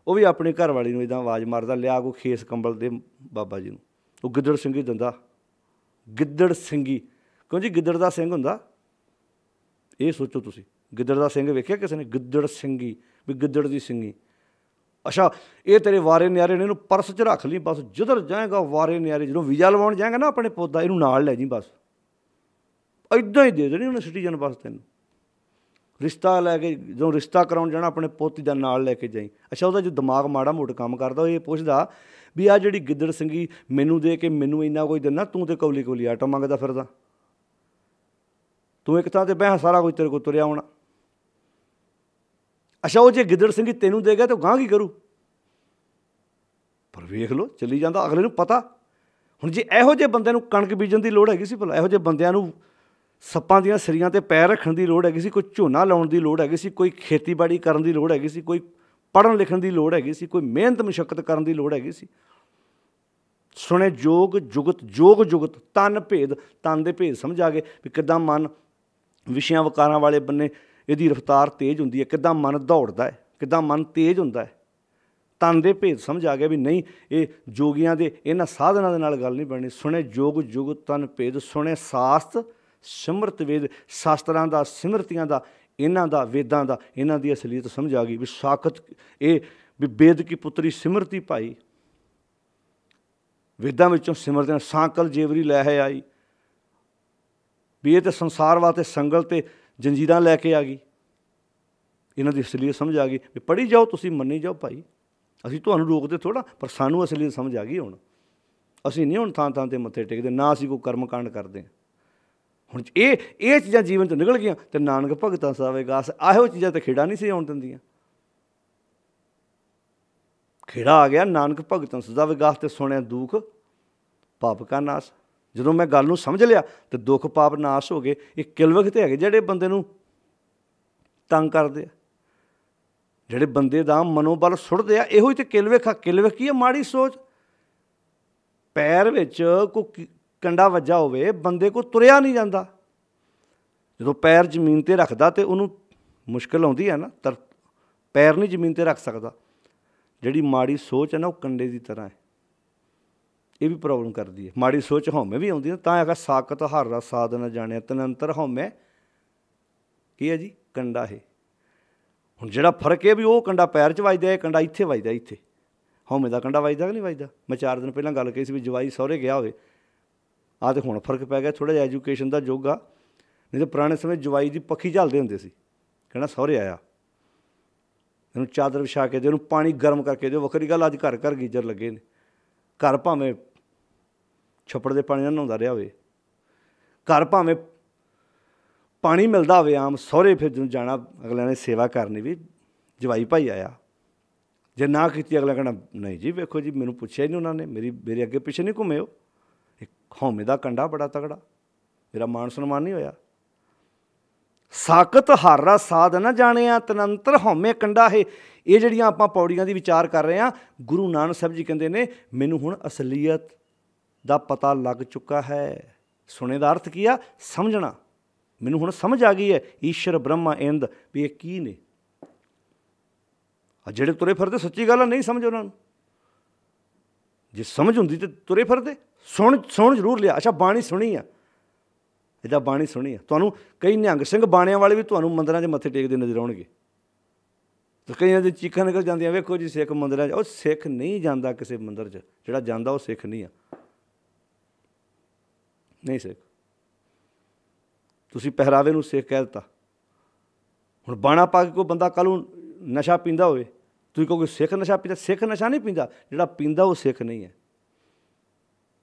ਉਹ ਵੀ ਆਪਣੀ ਘਰ ਵਾਲੀ ਨੂੰ ਇੱਦਾਂ ਆਵਾਜ਼ ਮਾਰਦਾ, ਲਿਆ ਕੋ ਖੇਸ ਕੰਬਲ ਦੇ ਬਾਬਾ ਜੀ ਨੂੰ। ਉਹ ਗਿੱਦੜ ਸਿੰਘੀ ਦਿੰਦਾ। ਗਿੱਦੜ ਸਿੰਘੀ ਕਿਉਂ ਜੀ? ਗਿੱਦੜ ਦਾ ਸਿੰਘ ਹੁੰਦਾ। ਇਹ ਸੋਚੋ ਤੁਸੀਂ, ਗਿੱਦੜ ਦਾ ਸਿੰਘ ਵੇਖਿਆ ਕਿਸੇ ਨੇ? ਗਿੱਦੜ ਸਿੰਘੀ ਵੀ ਗਿੱਦੜ ਦੀ ਸਿੰਘੀ। ਅੱਛਾ, ਇਹ ਤੇਰੇ ਵਾਰੇ ਨਿਆਰੇ ਨੇ, ਇਹਨੂੰ ਪਰਸ 'ਚ ਰੱਖ ਲਈ ਬਸ। ਜਿੱਧਰ ਜਾਏਗਾ ਵਾਰੇ ਨਿਆਰੇ, ਜਦੋਂ ਵੀਜ਼ਾ ਲਵਾਉਣ ਜਾਏਗਾ ਨਾ ਆਪਣੇ ਪੁੱਤ ਦਾ, ਇਹਨੂੰ ਨਾਲ ਲੈ ਜੀ ਬਸ। ਇੱਦਾਂ ਹੀ ਦੇ ਦੇਣੀ ਉਹਨੇ ਸਿਟੀਜ਼ਨ ਬਸ। ਤੈਨੂੰ ਰਿਸ਼ਤਾ ਲੈ ਕੇ, ਜਦੋਂ ਰਿਸ਼ਤਾ ਕਰਾਉਣ ਜਾਣਾ ਆਪਣੇ ਪੁੱਤ ਦਾ ਨਾਲ ਲੈ ਕੇ ਜਾਈ। ਅੱਛਾ, ਉਹਦਾ ਜੋ ਦਿਮਾਗ ਮਾੜਾ ਮੋਟਾ ਕੰਮ ਕਰਦਾ, ਉਹ ਇਹ ਪੁੱਛਦਾ ਵੀ ਆਹ ਜਿਹੜੀ ਗਿੱਦੜ ਸਿੰਘੀ ਮੈਨੂੰ ਦੇ ਕੇ ਮੈਨੂੰ ਇੰਨਾ ਕੁਝ ਦਿੰਦਾ, ਤੂੰ ਤਾਂ ਕੌਲੀ ਕੌਲੀ ਆਟਾ ਮੰਗਦਾ ਫਿਰਦਾ। ਤੂੰ ਇੱਕ ਥਾਂ 'ਤੇ ਬਹਿ, ਸਾਰਾ ਕੁਝ ਤੇਰੇ ਕੋਲ ਤੁਰਿਆ ਆਉਣਾ। ਅੱਛਾ, ਉਹ ਜੇ ਗਿੱਦੜ ਸਿੰਘੀ ਤੈਨੂੰ ਦੇ ਗਿਆ ਤਾਂ ਗਾਂਹ ਕੀ ਕਰੂ? ਪਰ ਵੇਖ ਲਓ ਚੱਲੀ ਜਾਂਦਾ, ਅਗਲੇ ਨੂੰ ਪਤਾ। ਹੁਣ ਜੇ ਇਹੋ ਜਿਹੇ ਬੰਦਿਆਂ ਨੂੰ ਕਣਕ ਬੀਜਣ ਦੀ ਲੋੜ ਹੈਗੀ ਸੀ ਭਲਾ, ਇਹੋ ਜਿਹੇ ਬੰਦਿਆਂ ਨੂੰ ਸੱਪਾਂ ਦੀਆਂ ਸਿਰੀਆਂ 'ਤੇ ਪੈਰ ਰੱਖਣ ਦੀ ਲੋੜ ਹੈਗੀ ਸੀ, ਕੋਈ ਝੋਨਾ ਲਾਉਣ ਦੀ ਲੋੜ ਹੈਗੀ ਸੀ, ਕੋਈ ਖੇਤੀਬਾੜੀ ਕਰਨ ਦੀ ਲੋੜ ਹੈਗੀ ਸੀ, ਕੋਈ ਪੜ੍ਹਨ ਲਿਖਣ ਦੀ ਲੋੜ ਹੈਗੀ ਸੀ, ਕੋਈ ਮਿਹਨਤ ਮੁਸ਼ੱਕਤ ਕਰਨ ਦੀ ਲੋੜ ਹੈਗੀ ਸੀ। ਸੁਣੇ ਯੋਗ ਜੁਗਤ, ਯੋਗ ਜੁਗਤ, ਤਨ ਭੇਦ, ਤਨ ਦੇ ਭੇਦ ਸਮਝ ਆ ਗਏ ਵੀ ਕਿੱਦਾਂ ਮਨ ਵਿਸ਼ਿਆਂ ਵਕਾਰਾਂ ਵਾਲੇ ਬੰਨੇ ਇਹਦੀ ਰਫਤਾਰ ਤੇਜ਼ ਹੁੰਦੀ ਹੈ, ਕਿੱਦਾਂ ਮਨ ਦੌੜਦਾ ਹੈ, ਕਿੱਦਾਂ ਮਨ ਤੇਜ਼ ਹੁੰਦਾ ਹੈ। ਤਨ ਦੇ ਭੇਦ ਸਮਝ ਆ ਗਿਆ ਵੀ ਨਹੀਂ, ਇਹ ਜੋਗੀਆਂ ਦੇ ਇਹਨਾਂ ਸਾਧਨਾਂ ਦੇ ਨਾਲ ਗੱਲ ਨਹੀਂ ਬਣਨੀ। ਸੁਣੇ ਜੋਗ ਜੁਗ ਤਨ ਭੇਦ, ਸੁਣੇ ਸਾਸਤ ਸਿਮਰਤ ਵੇਦ। ਸ਼ਾਸਤਰਾਂ ਦਾ, ਸਿਮਰਤੀਆਂ ਦਾ, ਇਹਨਾਂ ਦਾ, ਵੇਦਾਂ ਦਾ, ਇਹਨਾਂ ਦੀ ਅਸਲੀਅਤ ਸਮਝ ਆ ਗਈ ਵੀ ਸਾਖਤ ਇਹ ਵੀ ਵੇਦ ਕੀ ਪੁੱਤਰੀ ਸਿਮਰਤੀ ਭਾਈ। ਵੇਦਾਂ ਵਿੱਚੋਂ ਸਿਮਰਤੀਆਂ ਸਾਂਕਲ ਜੇਵਰੀ ਲੈ ਹੈ ਆਈ, ਵੀ ਇਹ ਤਾਂ ਸੰਸਾਰ ਵਾਸਤੇ ਸੰਗਲ ਤੇ ਜੰਜੀਰਾਂ ਲੈ ਕੇ ਆ ਗਈ। ਇਹਨਾਂ ਦੀ ਅਸਲੀਅਤ ਸਮਝ ਆ ਗਈ ਵੀ ਪੜ੍ਹੀ ਜਾਓ, ਤੁਸੀਂ ਮੰਨੀ ਜਾਓ ਭਾਈ, ਅਸੀਂ ਤੁਹਾਨੂੰ ਰੋਕਦੇ ਥੋੜ੍ਹਾ, ਪਰ ਸਾਨੂੰ ਅਸਲੀਅਤ ਸਮਝ ਆ ਗਈ। ਹੁਣ ਅਸੀਂ ਨਹੀਂ ਹੁਣ ਥਾਂ ਥਾਂ 'ਤੇ ਮੱਥੇ ਟੇਕਦੇ, ਨਾ ਅਸੀਂ ਕੋਈ ਕਰਮ ਕਾਂਡ ਕਰਦੇ ਹਾਂ। ਹੁਣ ਇਹ ਚੀਜ਼ਾਂ ਜੀਵਨ 'ਚ ਨਿਕਲ ਗਈਆਂ ਤੇ ਨਾਨਕ ਭਗਤਾਂ ਸਾਵੇ ਗਾਸ। ਇਹੋ ਚੀਜ਼ਾਂ ਤਾਂ ਖੇੜਾ ਨਹੀਂ ਸੀ ਆਉਣ ਦਿੰਦੀਆਂ। ਖੇੜਾ ਆ ਗਿਆ ਨਾਨਕ ਭਗਤਾਂ ਸਦਾ ਵਿਗਾਸ ਤੇ ਸੁਣਿਆ ਦੁੱਖ ਪਾਪ ਕਾ ਨਾਸ। ਜਦੋਂ ਮੈਂ ਗੱਲ ਨੂੰ ਸਮਝ ਲਿਆ ਤੇ ਦੁੱਖ ਪਾਪ ਨਾਸ ਹੋ ਗਏ। ਇਹ ਕਿਲਵਖ ਤੇ ਹੈਗੇ ਜਿਹੜੇ ਬੰਦੇ ਨੂੰ ਤੰਗ ਕਰਦੇ ਆ, ਜਿਹੜੇ ਬੰਦੇ ਦਾ ਮਨੋਬਲ ਸੁੱਟਦੇ ਆ, ਇਹੋ ਹੀ ਤੇ ਕਿਲਵਖ ਆ। ਕਿਲਵਖ ਕੀ ਆ? ਮਾੜੀ ਸੋਚ। ਪੈਰ ਵਿੱਚ ਕੋਈ ਕੰਡਾ ਵੱਜਾ ਹੋਵੇ, ਬੰਦੇ ਕੋਲ ਤੁਰਿਆ ਨਹੀਂ ਜਾਂਦਾ। ਜਦੋਂ ਪੈਰ ਜ਼ਮੀਨ 'ਤੇ ਰੱਖਦਾ ਤਾਂ ਉਹਨੂੰ ਮੁਸ਼ਕਿਲ ਆਉਂਦੀ ਹੈ ਨਾ, ਪੈਰ ਨਹੀਂ ਜ਼ਮੀਨ 'ਤੇ ਰੱਖ ਸਕਦਾ। ਜਿਹੜੀ ਮਾੜੀ ਸੋਚ ਹੈ ਨਾ, ਉਹ ਕੰਡੇ ਦੀ ਤਰ੍ਹਾਂ ਹੈ। ਇਹ ਵੀ ਪ੍ਰੋਬਲਮ ਕਰਦੀ ਹੈ। ਮਾੜੀ ਸੋਚ ਹਉਮੈ ਵੀ ਆਉਂਦੀ ਹੈ। ਤਾਂ ਹੈਗਾ ਸਾਕਤ ਹਰ ਰਸ ਸਾਧ ਨ ਜਾਣਿਆ, ਤਨੰਤਰ ਹਉਮੈ ਕੀ ਹੈ ਜੀ? ਕੰਡਾ ਹੈ। ਹੁਣ ਜਿਹੜਾ ਫਰਕ ਹੈ ਵੀ ਉਹ ਕੰਡਾ ਪੈਰ 'ਚ ਵੱਜਦਾ, ਇਹ ਕੰਡਾ ਇੱਥੇ ਵੱਜਦਾ। ਇੱਥੇ ਹਉਮੈ ਦਾ ਕੰਡਾ ਵੱਜਦਾ ਕਿ ਨਹੀਂ ਵੱਜਦਾ? ਮੈਂ 4 ਦਿਨ ਪਹਿਲਾਂ ਗੱਲ ਕਹੀ ਸੀ ਵੀ ਜਵਾਈ ਸਹੁਰੇ ਗਿਆ ਹੋਵੇ। ਆਹ ਤਾਂ ਹੁਣ ਫਰਕ ਪੈ ਗਿਆ ਥੋੜ੍ਹਾ ਜਿਹਾ, ਐਜੂਕੇਸ਼ਨ ਦਾ ਯੁੱਗ ਆ। ਨਹੀਂ ਤਾਂ ਪੁਰਾਣੇ ਸਮੇਂ ਜਵਾਈ ਦੀ ਪੱਖੀ ਝੱਲਦੇ ਹੁੰਦੇ ਸੀ, ਕਹਿਣਾ ਸਹੁਰੇ ਆਇਆ, ਇਹਨੂੰ ਚਾਦਰ ਵਿਛਾ ਕੇ ਦਿਓ, ਇਹਨੂੰ ਪਾਣੀ ਗਰਮ ਕਰਕੇ ਦਿਓ। ਵੱਖਰੀ ਗੱਲ, ਅੱਜ ਘਰ ਘਰ ਗੀਜ਼ਰ ਲੱਗੇ ਨੇ। ਘਰ ਭਾਵੇਂ ਛੱਪੜ ਦੇ ਪਾਣੀ ਨਾਲ ਨਹਾਉਂਦਾ ਰਿਹਾ ਹੋਵੇ, ਘਰ ਭਾਵੇਂ ਪਾਣੀ ਮਿਲਦਾ ਹੋਵੇ ਆਮ, ਸਹੁਰੇ ਫਿਰ ਜਦੋਂ ਜਾਣਾ ਅਗਲਿਆਂ ਨੇ ਸੇਵਾ ਕਰਨੀ ਵੀ ਜਵਾਈ ਭਾਈ ਆਇਆ। ਜੇ ਨਾ ਕੀਤੀ ਅਗਲਾ ਕਹਿਣਾ ਨਹੀਂ ਜੀ ਵੇਖੋ ਜੀ, ਮੈਨੂੰ ਪੁੱਛਿਆ ਹੀ ਨਹੀਂ ਉਹਨਾਂ ਨੇ, ਮੇਰੇ ਅੱਗੇ ਪਿੱਛੇ ਨਹੀਂ ਘੁੰਮੇ। ਉਹ ਇੱਕ ਹਉਮੈ ਦਾ ਕੰਡਾ ਬੜਾ ਤਗੜਾ, ਮੇਰਾ ਮਾਣ ਸਨਮਾਨ ਨਹੀਂ ਹੋਇਆ। ਸਾਕਤ ਹਰ ਰਸ ਸਾਧ ਨਾ ਜਾਣਿਆ, ਤਨੰਤਰ ਹਉਮੈ ਕੰਡਾ ਹੈ। ਇਹ ਜਿਹੜੀਆਂ ਆਪਾਂ ਪੌੜੀਆਂ ਦੀ ਵਿਚਾਰ ਕਰ ਰਹੇ ਹਾਂ, ਗੁਰੂ ਨਾਨਕ ਸਾਹਿਬ ਜੀ ਕਹਿੰਦੇ ਨੇ ਮੈਨੂੰ ਹੁਣ ਅਸਲੀਅਤ ਦਾ ਪਤਾ ਲੱਗ ਚੁੱਕਾ ਹੈ। ਸੁਣੇ ਦਾ ਅਰਥ ਕੀ ਆ? ਸਮਝਣਾ। ਮੈਨੂੰ ਹੁਣ ਸਮਝ ਆ ਗਈ ਹੈ ਈਸ਼ਰ ਬ੍ਰਹਮਾ ਇੰਦ ਵੀ ਇਹ ਕੀ ਨੇ। ਜਿਹੜੇ ਤੁਰੇ ਫਿਰਦੇ, ਸੱਚੀ ਗੱਲ ਆ, ਨਹੀਂ ਸਮਝ ਉਹਨਾਂ ਨੂੰ। ਜੇ ਸਮਝ ਹੁੰਦੀ ਤਾਂ ਤੁਰੇ ਫਿਰਦੇ। ਸੁਣ ਜ਼ਰੂਰ ਲਿਆ। ਅੱਛਾ ਬਾਣੀ ਸੁਣੀ ਆ, ਇਹਦਾ ਬਾਣੀ ਸੁਣੀ ਆ। ਤੁਹਾਨੂੰ ਕਈ ਨਿਹੰਗ ਸਿੰਘ ਬਾਣਿਆਂ ਵਾਲੇ ਵੀ ਤੁਹਾਨੂੰ ਮੰਦਰਾਂ 'ਚ ਮੱਥੇ ਟੇਕਦੇ ਨਜ਼ਰ ਆਉਣਗੇ। ਅਤੇ ਕਈਆਂ ਦੀ ਚੀਖਾਂ ਨਿਕਲ ਜਾਂਦੀਆਂ, ਵੇਖੋ ਜੀ ਸਿੱਖ ਮੰਦਰਾਂ 'ਚ। ਉਹ ਸਿੱਖ ਨਹੀਂ ਜਾਂਦਾ ਕਿਸੇ ਮੰਦਰ 'ਚ। ਜਿਹੜਾ ਜਾਂਦਾ ਉਹ ਸਿੱਖ ਨਹੀਂ ਆ, ਨਹੀਂ ਸਿੱਖ। ਤੁਸੀਂ ਪਹਿਰਾਵੇ ਨੂੰ ਸਿੱਖ ਕਹਿ ਦਿੱਤਾ। ਹੁਣ ਬਾਣਾ ਪਾ ਕੇ ਕੋਈ ਬੰਦਾ ਕੱਲ੍ਹ ਨੂੰ ਨਸ਼ਾ ਪੀਂਦਾ ਹੋਵੇ, ਤੁਸੀਂ ਕਹੋਗੇ ਸਿੱਖ ਨਸ਼ਾ ਪੀਂਦਾ। ਸਿੱਖ ਨਸ਼ਾ ਨਹੀਂ ਪੀਂਦਾ, ਜਿਹੜਾ ਪੀਂਦਾ ਉਹ ਸਿੱਖ ਨਹੀਂ ਹੈ।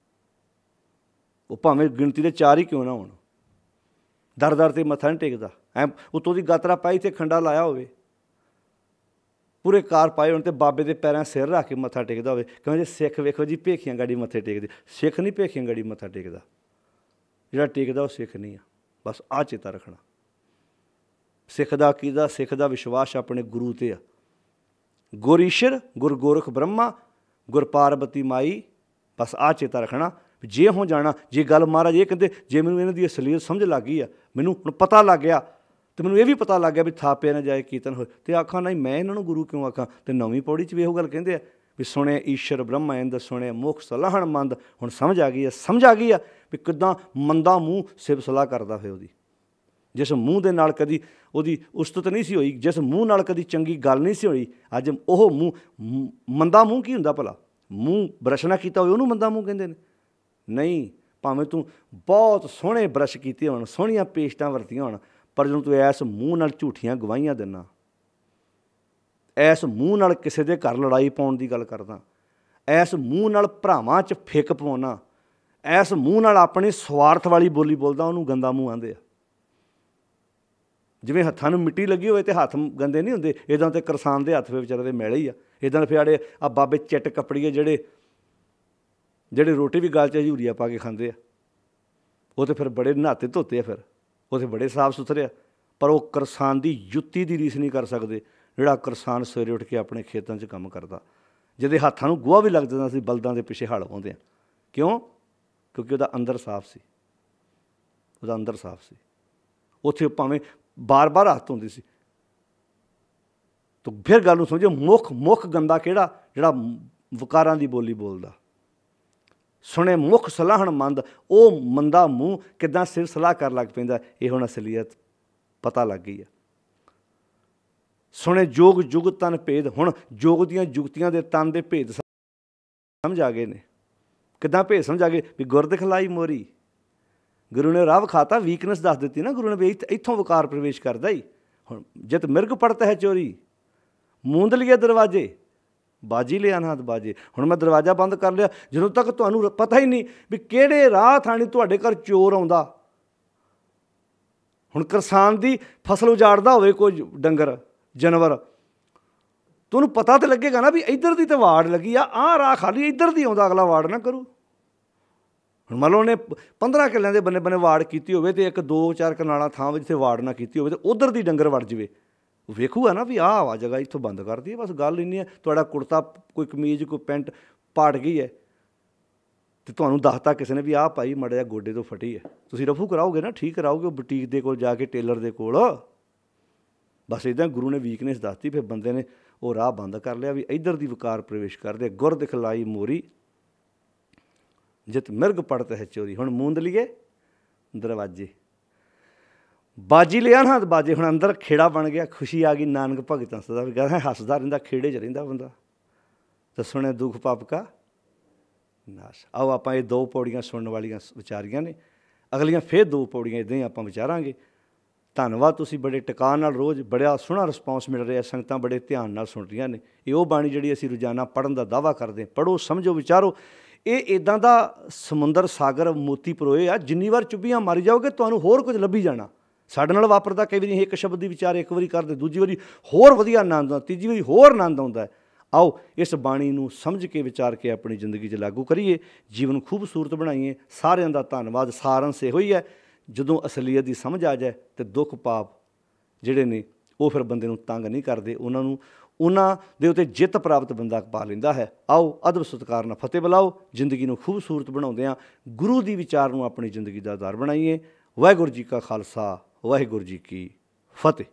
ਉਹ ਭਾਵੇਂ ਗਿਣਤੀ ਦੇ 4 ਹੀ ਕਿਉਂ ਨਾ ਹੋਣ, ਦਰ ਦਰ 'ਤੇ ਮੱਥਾ ਨਹੀਂ ਟੇਕਦਾ। ਉੱਤੋਂ ਦੀ ਗਾਤਰਾ ਪਾਈ ਅਤੇ ਖੰਡਾ ਲਾਇਆ ਹੋਵੇ, ਪੂਰੇ ਕਾਰ ਪਾਏ ਹੋਣ ਅਤੇ ਬਾਬੇ ਦੇ ਪੈਰਾਂ ਸਿਰ ਰੱਖ ਕੇ ਮੱਥਾ ਟੇਕਦਾ ਹੋਵੇ। ਕਹਿੰਦੇ ਸਿੱਖ ਵੇਖੋ ਜੀ ਭੇਖੀਆਂ ਗਾੜੀ ਮੱਥੇ ਟੇਕਦੇ। ਸਿੱਖ ਨਹੀਂ ਭੇਖੀਆਂ ਗਾੜੀ ਮੱਥਾ ਟੇਕਦਾ। ਜਿਹੜਾ ਟੇਕਦਾ ਉਹ ਸਿੱਖ ਨਹੀਂ ਆ। ਬਸ ਆਹ ਚੇਤਾ ਰੱਖਣਾ। ਸਿੱਖ ਦਾ ਅਕੀਦਾ, ਸਿੱਖ ਦਾ ਵਿਸ਼ਵਾਸ ਆਪਣੇ ਗੁਰੂ 'ਤੇ ਆ। ਗੁਰ ਈਸ਼ਰ, ਗੁਰ ਗੋਰਖ ਬ੍ਰਹਮਾ, ਗੁਰ ਪਾਰਬਤੀ ਮਾਈ। ਬਸ ਆਹ ਚੇਤਾ ਰੱਖਣਾ। ਜੇ ਹੋ ਜਾਣਾ, ਜੇ ਗੱਲ ਮਹਾਰਾਜ ਇਹ ਕਹਿੰਦੇ, ਜੇ ਮੈਨੂੰ ਇਹਨਾਂ ਦੀ ਅਸਲੀਅਤ ਸਮਝ ਲੱਗ ਗਈ ਆ, ਮੈਨੂੰ ਹੁਣ ਪਤਾ ਲੱਗ ਗਿਆ, ਅਤੇ ਮੈਨੂੰ ਇਹ ਵੀ ਪਤਾ ਲੱਗ ਗਿਆ ਵੀ ਥਾਪਿਆ ਨਾ ਜਾਏ ਕੀਰਤਨ ਹੋਏ, ਅਤੇ ਆਖਾਂ ਨਹੀਂ ਮੈਂ ਇਹਨਾਂ ਨੂੰ ਗੁਰੂ ਕਿਉਂ ਆਖਾਂ। ਅਤੇ 9ਵੀਂ ਪੌੜੀ 'ਚ ਵੀ ਇਹੋ ਗੱਲ ਕਹਿੰਦੇ ਆ ਵੀ ਸੁਣੇ ਈਸ਼ਰ ਬ੍ਰਹਮਾ ਇੰਦ, ਸੁਣੇ ਮੁਖ ਸਲਾਹਣ ਮੰਦ। ਹੁਣ ਸਮਝ ਆ ਗਈ ਆ, ਸਮਝ ਆ ਗਈ ਆ ਵੀ ਕਿੱਦਾਂ ਮੰਦਾ ਮੂੰਹ ਸਿਫਤ ਸਲਾਹ ਕਰਦਾ ਫਿਰ ਉਹਦੀ। ਜਿਸ ਮੂੰਹ ਦੇ ਨਾਲ ਕਦੀ ਉਹਦੀ ਉਸਤਤ ਨਹੀਂ ਸੀ ਹੋਈ, ਜਿਸ ਮੂੰਹ ਨਾਲ ਕਦੀ ਚੰਗੀ ਗੱਲ ਨਹੀਂ ਸੀ ਹੋਈ, ਅੱਜ ਉਹ ਮੂੰਹ ਮੰਦਾ ਮੂੰਹ ਕੀ ਹੁੰਦਾ ਭਲਾ? ਮੂੰਹ ਬਰਸ਼ ਨਾ ਕੀਤਾ ਹੋਵੇ ਉਹਨੂੰ ਮੰਦਾ ਮੂੰਹ ਕਹਿੰਦੇ ਨੇ? ਨਹੀਂ, ਭਾਵੇਂ ਤੂੰ ਬਹੁਤ ਸੋਹਣੇ ਬਰਸ਼ ਕੀਤੇ ਹੋਣ, ਸੋਹਣੀਆਂ ਪੇਸਟਾਂ ਵਰਤੀਆਂ ਹੋਣ, ਪਰ ਜਦੋਂ ਤੂੰ ਇਸ ਮੂੰਹ ਨਾਲ ਝੂਠੀਆਂ ਗਵਾਹੀਆਂ ਦਿੰਦਾ, ਇਸ ਮੂੰਹ ਨਾਲ ਕਿਸੇ ਦੇ ਘਰ ਲੜਾਈ ਪਾਉਣ ਦੀ ਗੱਲ ਕਰਦਾ, ਇਸ ਮੂੰਹ ਨਾਲ ਭਰਾਵਾਂ 'ਚ ਫਿੱਕ ਪਵਾਉਣਾ, ਇਸ ਮੂੰਹ ਨਾਲ ਆਪਣੀ ਸਵਾਰਥ ਵਾਲੀ ਬੋਲੀ ਬੋਲਦਾ, ਉਹਨੂੰ ਗੰਦਾ ਮੂੰਹ ਆਂਦੇ ਆ। ਜਿਵੇਂ ਹੱਥਾਂ ਨੂੰ ਮਿੱਟੀ ਲੱਗੀ ਹੋਵੇ ਅਤੇ ਹੱਥ ਗੰਦੇ ਨਹੀਂ ਹੁੰਦੇ, ਇੱਦਾਂ ਤਾਂ ਕਿਰਸਾਨ ਦੇ ਹੱਥ ਫਿਰ ਵਿਚਾਰੇ ਦੇ ਮੈਲੇ ਹੀ ਆ। ਇੱਦਾਂ ਫਿਰ ਆੜੇ ਆ ਬਾਬੇ ਚਿੱਟ ਕੱਪੜੀਏ ਜਿਹੜੇ ਰੋਟੀ ਵੀ ਗਲ 'ਚ ਯੂਰੀਆ ਪਾ ਕੇ ਖਾਂਦੇ ਆ, ਉਹ ਤਾਂ ਫਿਰ ਬੜੇ ਨਹਾਤੇ ਧੋਤੇ ਆ, ਫਿਰ ਉਹ ਤਾਂ ਬੜੇ ਸਾਫ ਸੁਥਰੇ ਆ। ਪਰ ਉਹ ਕਿਰਸਾਨ ਦੀ ਜੁੱਤੀ ਦੀ ਰੀਸ ਨਹੀਂ ਕਰ ਸਕਦੇ ਜਿਹੜਾ ਕਿਰਸਾਨ ਸਵੇਰੇ ਉੱਠ ਕੇ ਆਪਣੇ ਖੇਤਾਂ 'ਚ ਕੰਮ ਕਰਦਾ, ਜਿਹਦੇ ਹੱਥਾਂ ਨੂੰ ਗੋਹਾ ਵੀ ਲੱਗ ਜਾਂਦਾ ਸੀ ਬਲਦਾਂ ਦੇ ਪਿੱਛੇ ਹਲ ਵਾਉਂਦੇ ਆ। ਕਿਉਂ? ਕਿਉਂਕਿ ਉਹਦਾ ਅੰਦਰ ਸਾਫ਼ ਸੀ, ਉਹਦਾ ਅੰਦਰ ਸਾਫ਼ ਸੀ। ਉੱਥੇ ਭਾਵੇਂ ਬਾਰ-ਬਾਰ ਹੱਥ ਧੋਂਦੇ ਸੀ। तो फिर गल नूं समझो, मुख गंदा किहड़ा जिहड़ा वकारां दी बोली बोलदा। सुने मुख सलाहण मंद, ਉਹ ਮੰਦਾ ਮੂੰਹ ਕਿੱਦਾਂ ਸਿਰ ਸਲਾਹ ਕਰ ਲੱਗ ਪੈਂਦਾ। ਇਹ ਹੁਣ ਅਸਲੀਅਤ ਪਤਾ ਲੱਗ ਗਈ ਹੈ। ਸੁਣੇ ਜੋਗ ਜੁਗ ਤਨ ਭੇਦ, ਹੁਣ ਜੋਗ ਦੀਆਂ ਜੁਗਤੀਆਂ ਦੇ ਤਨ ਦੇ ਭੇਦ ਸਮਝ ਆ ਗਏ ਨੇ। ਕਿੱਦਾਂ ਭੇਦ ਸਮਝ ਆ ਗਏ ਵੀ ਗੁਰ ਦਿਖਲਾਈ ਮੋਰੀ, ਗੁਰੂ ਨੇ ਰਾਹ ਵਿਖਾਤਾ, ਵੀਕਨੈਸ ਦੱਸ ਦਿੱਤੀ ਨਾ ਗੁਰੂ ਨੇ ਵੀ ਇੱਥੋਂ ਵਕਾਰ ਪ੍ਰਵੇਸ਼ ਕਰਦਾ ਹੀ। ਹੁਣ ਜਿਤ ਮਿਰਗ ਪੜਤ ਹੈ ਚੋਰੀ, ਮੂੰਦ ਲਈਏ ਦਰਵਾਜ਼ੇ ਬਾਜੀ ਲਿਆ ਅਨਹਦ ਬਾਜੇ। ਹੁਣ ਮੈਂ ਦਰਵਾਜ਼ਾ ਬੰਦ ਕਰ ਲਿਆ, ਜਦੋਂ ਤੱਕ ਤੁਹਾਨੂੰ ਪਤਾ ਹੀ ਨਹੀਂ ਵੀ ਕਿਹੜੇ ਰਾਹ ਥਾਣੀ ਤੁਹਾਡੇ ਘਰ ਚੋਰ ਆਉਂਦਾ। ਹੁਣ ਕਿਸਾਨ ਦੀ ਫਸਲ ਉਜਾੜਦਾ ਹੋਵੇ ਕੋਈ ਡੰਗਰ ਜਾਨਵਰ, ਤੁਹਾਨੂੰ ਪਤਾ ਤਾਂ ਲੱਗੇਗਾ ਨਾ ਵੀ ਇੱਧਰ ਦੀ ਤਾਂ ਵਾੜ ਲੱਗੀ ਆ, ਆਹ ਰਾਹ ਖਾਲੀ ਇੱਧਰ ਦੀ ਆਉਂਦਾ, ਅਗਲਾ ਵਾੜ ਨਾ ਕਰੂ। ਹੁਣ ਮੰਨ ਲਓ ਉਹਨੇ 15 ਕਿੱਲਿਆਂ ਦੇ ਬੰਨੇ ਬੰਨੇ ਵਾੜ ਕੀਤੀ ਹੋਵੇ ਅਤੇ 1-2-4 ਕਨਾਲਾਂ ਥਾਂ ਵਿੱਚ ਜਿੱਥੇ ਵਾੜ ਨਾ ਕੀਤੀ ਹੋਵੇ ਅਤੇ ਉੱਧਰ ਦੀ ਡੰਗਰ ਵੜ ਜਾਵੇ, ਵੇਖੂਗਾ ਨਾ ਵੀ ਆਹ ਵਾ ਜਗ੍ਹਾ, ਇੱਥੋਂ ਬੰਦ ਕਰਦੀ ਹੈ। ਬਸ ਗੱਲ ਇੰਨੀ ਹੈ, ਤੁਹਾਡਾ ਕੁੜਤਾ ਕੋਈ ਕਮੀਜ਼ ਕੋਈ ਪੈਂਟ ਪਾੜ ਗਈ ਹੈ ਅਤੇ ਤੁਹਾਨੂੰ ਦੱਸਤਾ ਕਿਸੇ ਨੇ ਵੀ ਆਹ ਭਾਈ ਮਾੜਾ ਜਿਹਾ ਗੋਡੇ ਤੋਂ ਫਟੀ ਹੈ, ਤੁਸੀਂ ਰਫੂ ਕਰਾਓਗੇ ਨਾ, ਠੀਕ ਕਰਾਓਗੇ ਉਹ ਬੁਟੀਕ ਦੇ ਕੋਲ ਜਾ ਕੇ, ਟੇਲਰ ਦੇ ਕੋਲ। ਬਸ ਇੱਦਾਂ ਗੁਰੂ ਨੇ ਵੀਕਨੈਸ ਦੱਸਤੀ, ਫਿਰ ਬੰਦੇ ਨੇ ਉਹ ਰਾਹ ਬੰਦ ਕਰ ਲਿਆ ਵੀ ਇੱਧਰ ਦੀ ਵਕਾਰ ਪ੍ਰਵੇਸ਼ ਕਰਦੇ। ਗੁਰ ਦਿਖਲਾਈ ਮੋਰੀ, ਜਿਤ ਮਿਰਗ ਪੜਤ ਹੈ ਚੋਰੀ। ਹੁਣ ਮੂੰਦ ਲਈਏ ਦਰਵਾਜ਼ੇ ਬਾਜੀ ਲਿਆ ਨਾ ਬਾਜੇ। ਹੁਣ ਅੰਦਰ ਖੇੜਾ ਬਣ ਗਿਆ, ਖੁਸ਼ੀ ਆ ਗਈ, ਨਾਨਕ ਭਗਤਾਂ ਸਦਾ ਵੀ ਕਹਿੰਦਾ ਹੱਸਦਾ ਰਹਿੰਦਾ, ਖੇੜੇ 'ਚ ਰਹਿੰਦਾ ਬੰਦਾ। ਤਾਂ ਸੁਣੇ ਦੁੱਖ ਪਾਪ ਕਾ ਨਾਸ਼। ਆਓ ਆਪਾਂ ਇਹ 2 ਪੌੜੀਆਂ ਸੁਣਨ ਵਾਲੀਆਂ ਵਿਚਾਰੀਆਂ ਨੇ, ਅਗਲੀਆਂ ਫਿਰ 2 ਪੌੜੀਆਂ ਇੱਦਾਂ ਹੀ ਆਪਾਂ ਵਿਚਾਰਾਂਗੇ। ਧੰਨਵਾਦ, ਤੁਸੀਂ ਬੜੇ ਟਿਕਾ ਨਾਲ ਰੋਜ਼ ਬੜਾ ਸੋਹਣਾ ਰਿਸਪੌਂਸ ਮਿਲ ਰਿਹਾ, ਸੰਗਤਾਂ ਬੜੇ ਧਿਆਨ ਨਾਲ ਸੁਣ ਰਹੀਆਂ ਨੇ। ਇਹ ਉਹ ਬਾਣੀ ਜਿਹੜੀ ਅਸੀਂ ਰੋਜ਼ਾਨਾ ਪੜ੍ਹਨ ਦਾ ਦਾਅਵਾ ਕਰਦੇ, ਪੜ੍ਹੋ, ਸਮਝੋ, ਵਿਚਾਰੋ। ਇਹ ਇੱਦਾਂ ਦਾ ਸਮੁੰਦਰ ਸਾਗਰ ਮੋਤੀ ਪਰੋਏ ਆ, ਜਿੰਨੀ ਵਾਰ ਚੁੱਭੀਆਂ ਮਾਰੀ ਜਾਓਗੇ ਤੁਹਾਨੂੰ ਹੋਰ ਕੁਝ ਲੱਭੀ ਜਾਣਾ। ਸਾਡੇ ਨਾਲ ਵਾਪਰਦਾ ਕਈ ਵਾਰੀ ਇੱਕ ਸ਼ਬਦ ਦੀ ਵਿਚਾਰ ਇੱਕ ਵਾਰੀ ਕਰਦੇ, ਦੂਜੀ ਵਾਰੀ ਹੋਰ ਵਧੀਆ ਆਨੰਦ ਆਉਂਦਾ, ਤੀਜੀ ਵਾਰੀ ਹੋਰ ਆਨੰਦ ਆਉਂਦਾ। ਆਓ ਇਸ ਬਾਣੀ ਨੂੰ ਸਮਝ ਕੇ ਵਿਚਾਰ ਕੇ ਆਪਣੀ ਜ਼ਿੰਦਗੀ 'ਚ ਲਾਗੂ ਕਰੀਏ, ਜੀਵਨ ਖੂਬਸੂਰਤ ਬਣਾਈਏ। ਸਾਰਿਆਂ ਦਾ ਧੰਨਵਾਦ। ਸਾਰੰਸ਼ ਇਹੋ ਹੀ ਹੈ, ਜਦੋਂ ਅਸਲੀਅਤ ਦੀ ਸਮਝ ਆ ਜਾਏ ਤਾਂ ਦੁੱਖ ਪਾਪ ਜਿਹੜੇ ਨੇ ਉਹ ਫਿਰ ਬੰਦੇ ਨੂੰ ਤੰਗ ਨਹੀਂ ਕਰਦੇ, ਉਹਨਾਂ ਦੇ ਉੱਤੇ ਜਿੱਤ ਪ੍ਰਾਪਤ ਬੰਦਾ ਪਾ ਲੈਂਦਾ ਹੈ। ਆਓ ਅਦਬ ਸਤਿਕਾਰ ਨਾਲ ਫਤਿਹ ਬੁਲਾਓ, ਜ਼ਿੰਦਗੀ ਨੂੰ ਖੂਬਸੂਰਤ ਬਣਾਉਂਦਿਆਂ ਗੁਰੂ ਦੀ ਵਿਚਾਰ ਨੂੰ ਆਪਣੀ ਜ਼ਿੰਦਗੀ ਦਾ ਆਧਾਰ ਬਣਾਈਏ। ਵਾਹਿਗੁਰੂ ਜੀ ਕਾ ਖਾਲਸਾ, ਵਾਹਿਗੁਰੂ ਜੀ ਕੀ ਫਤਿਹ।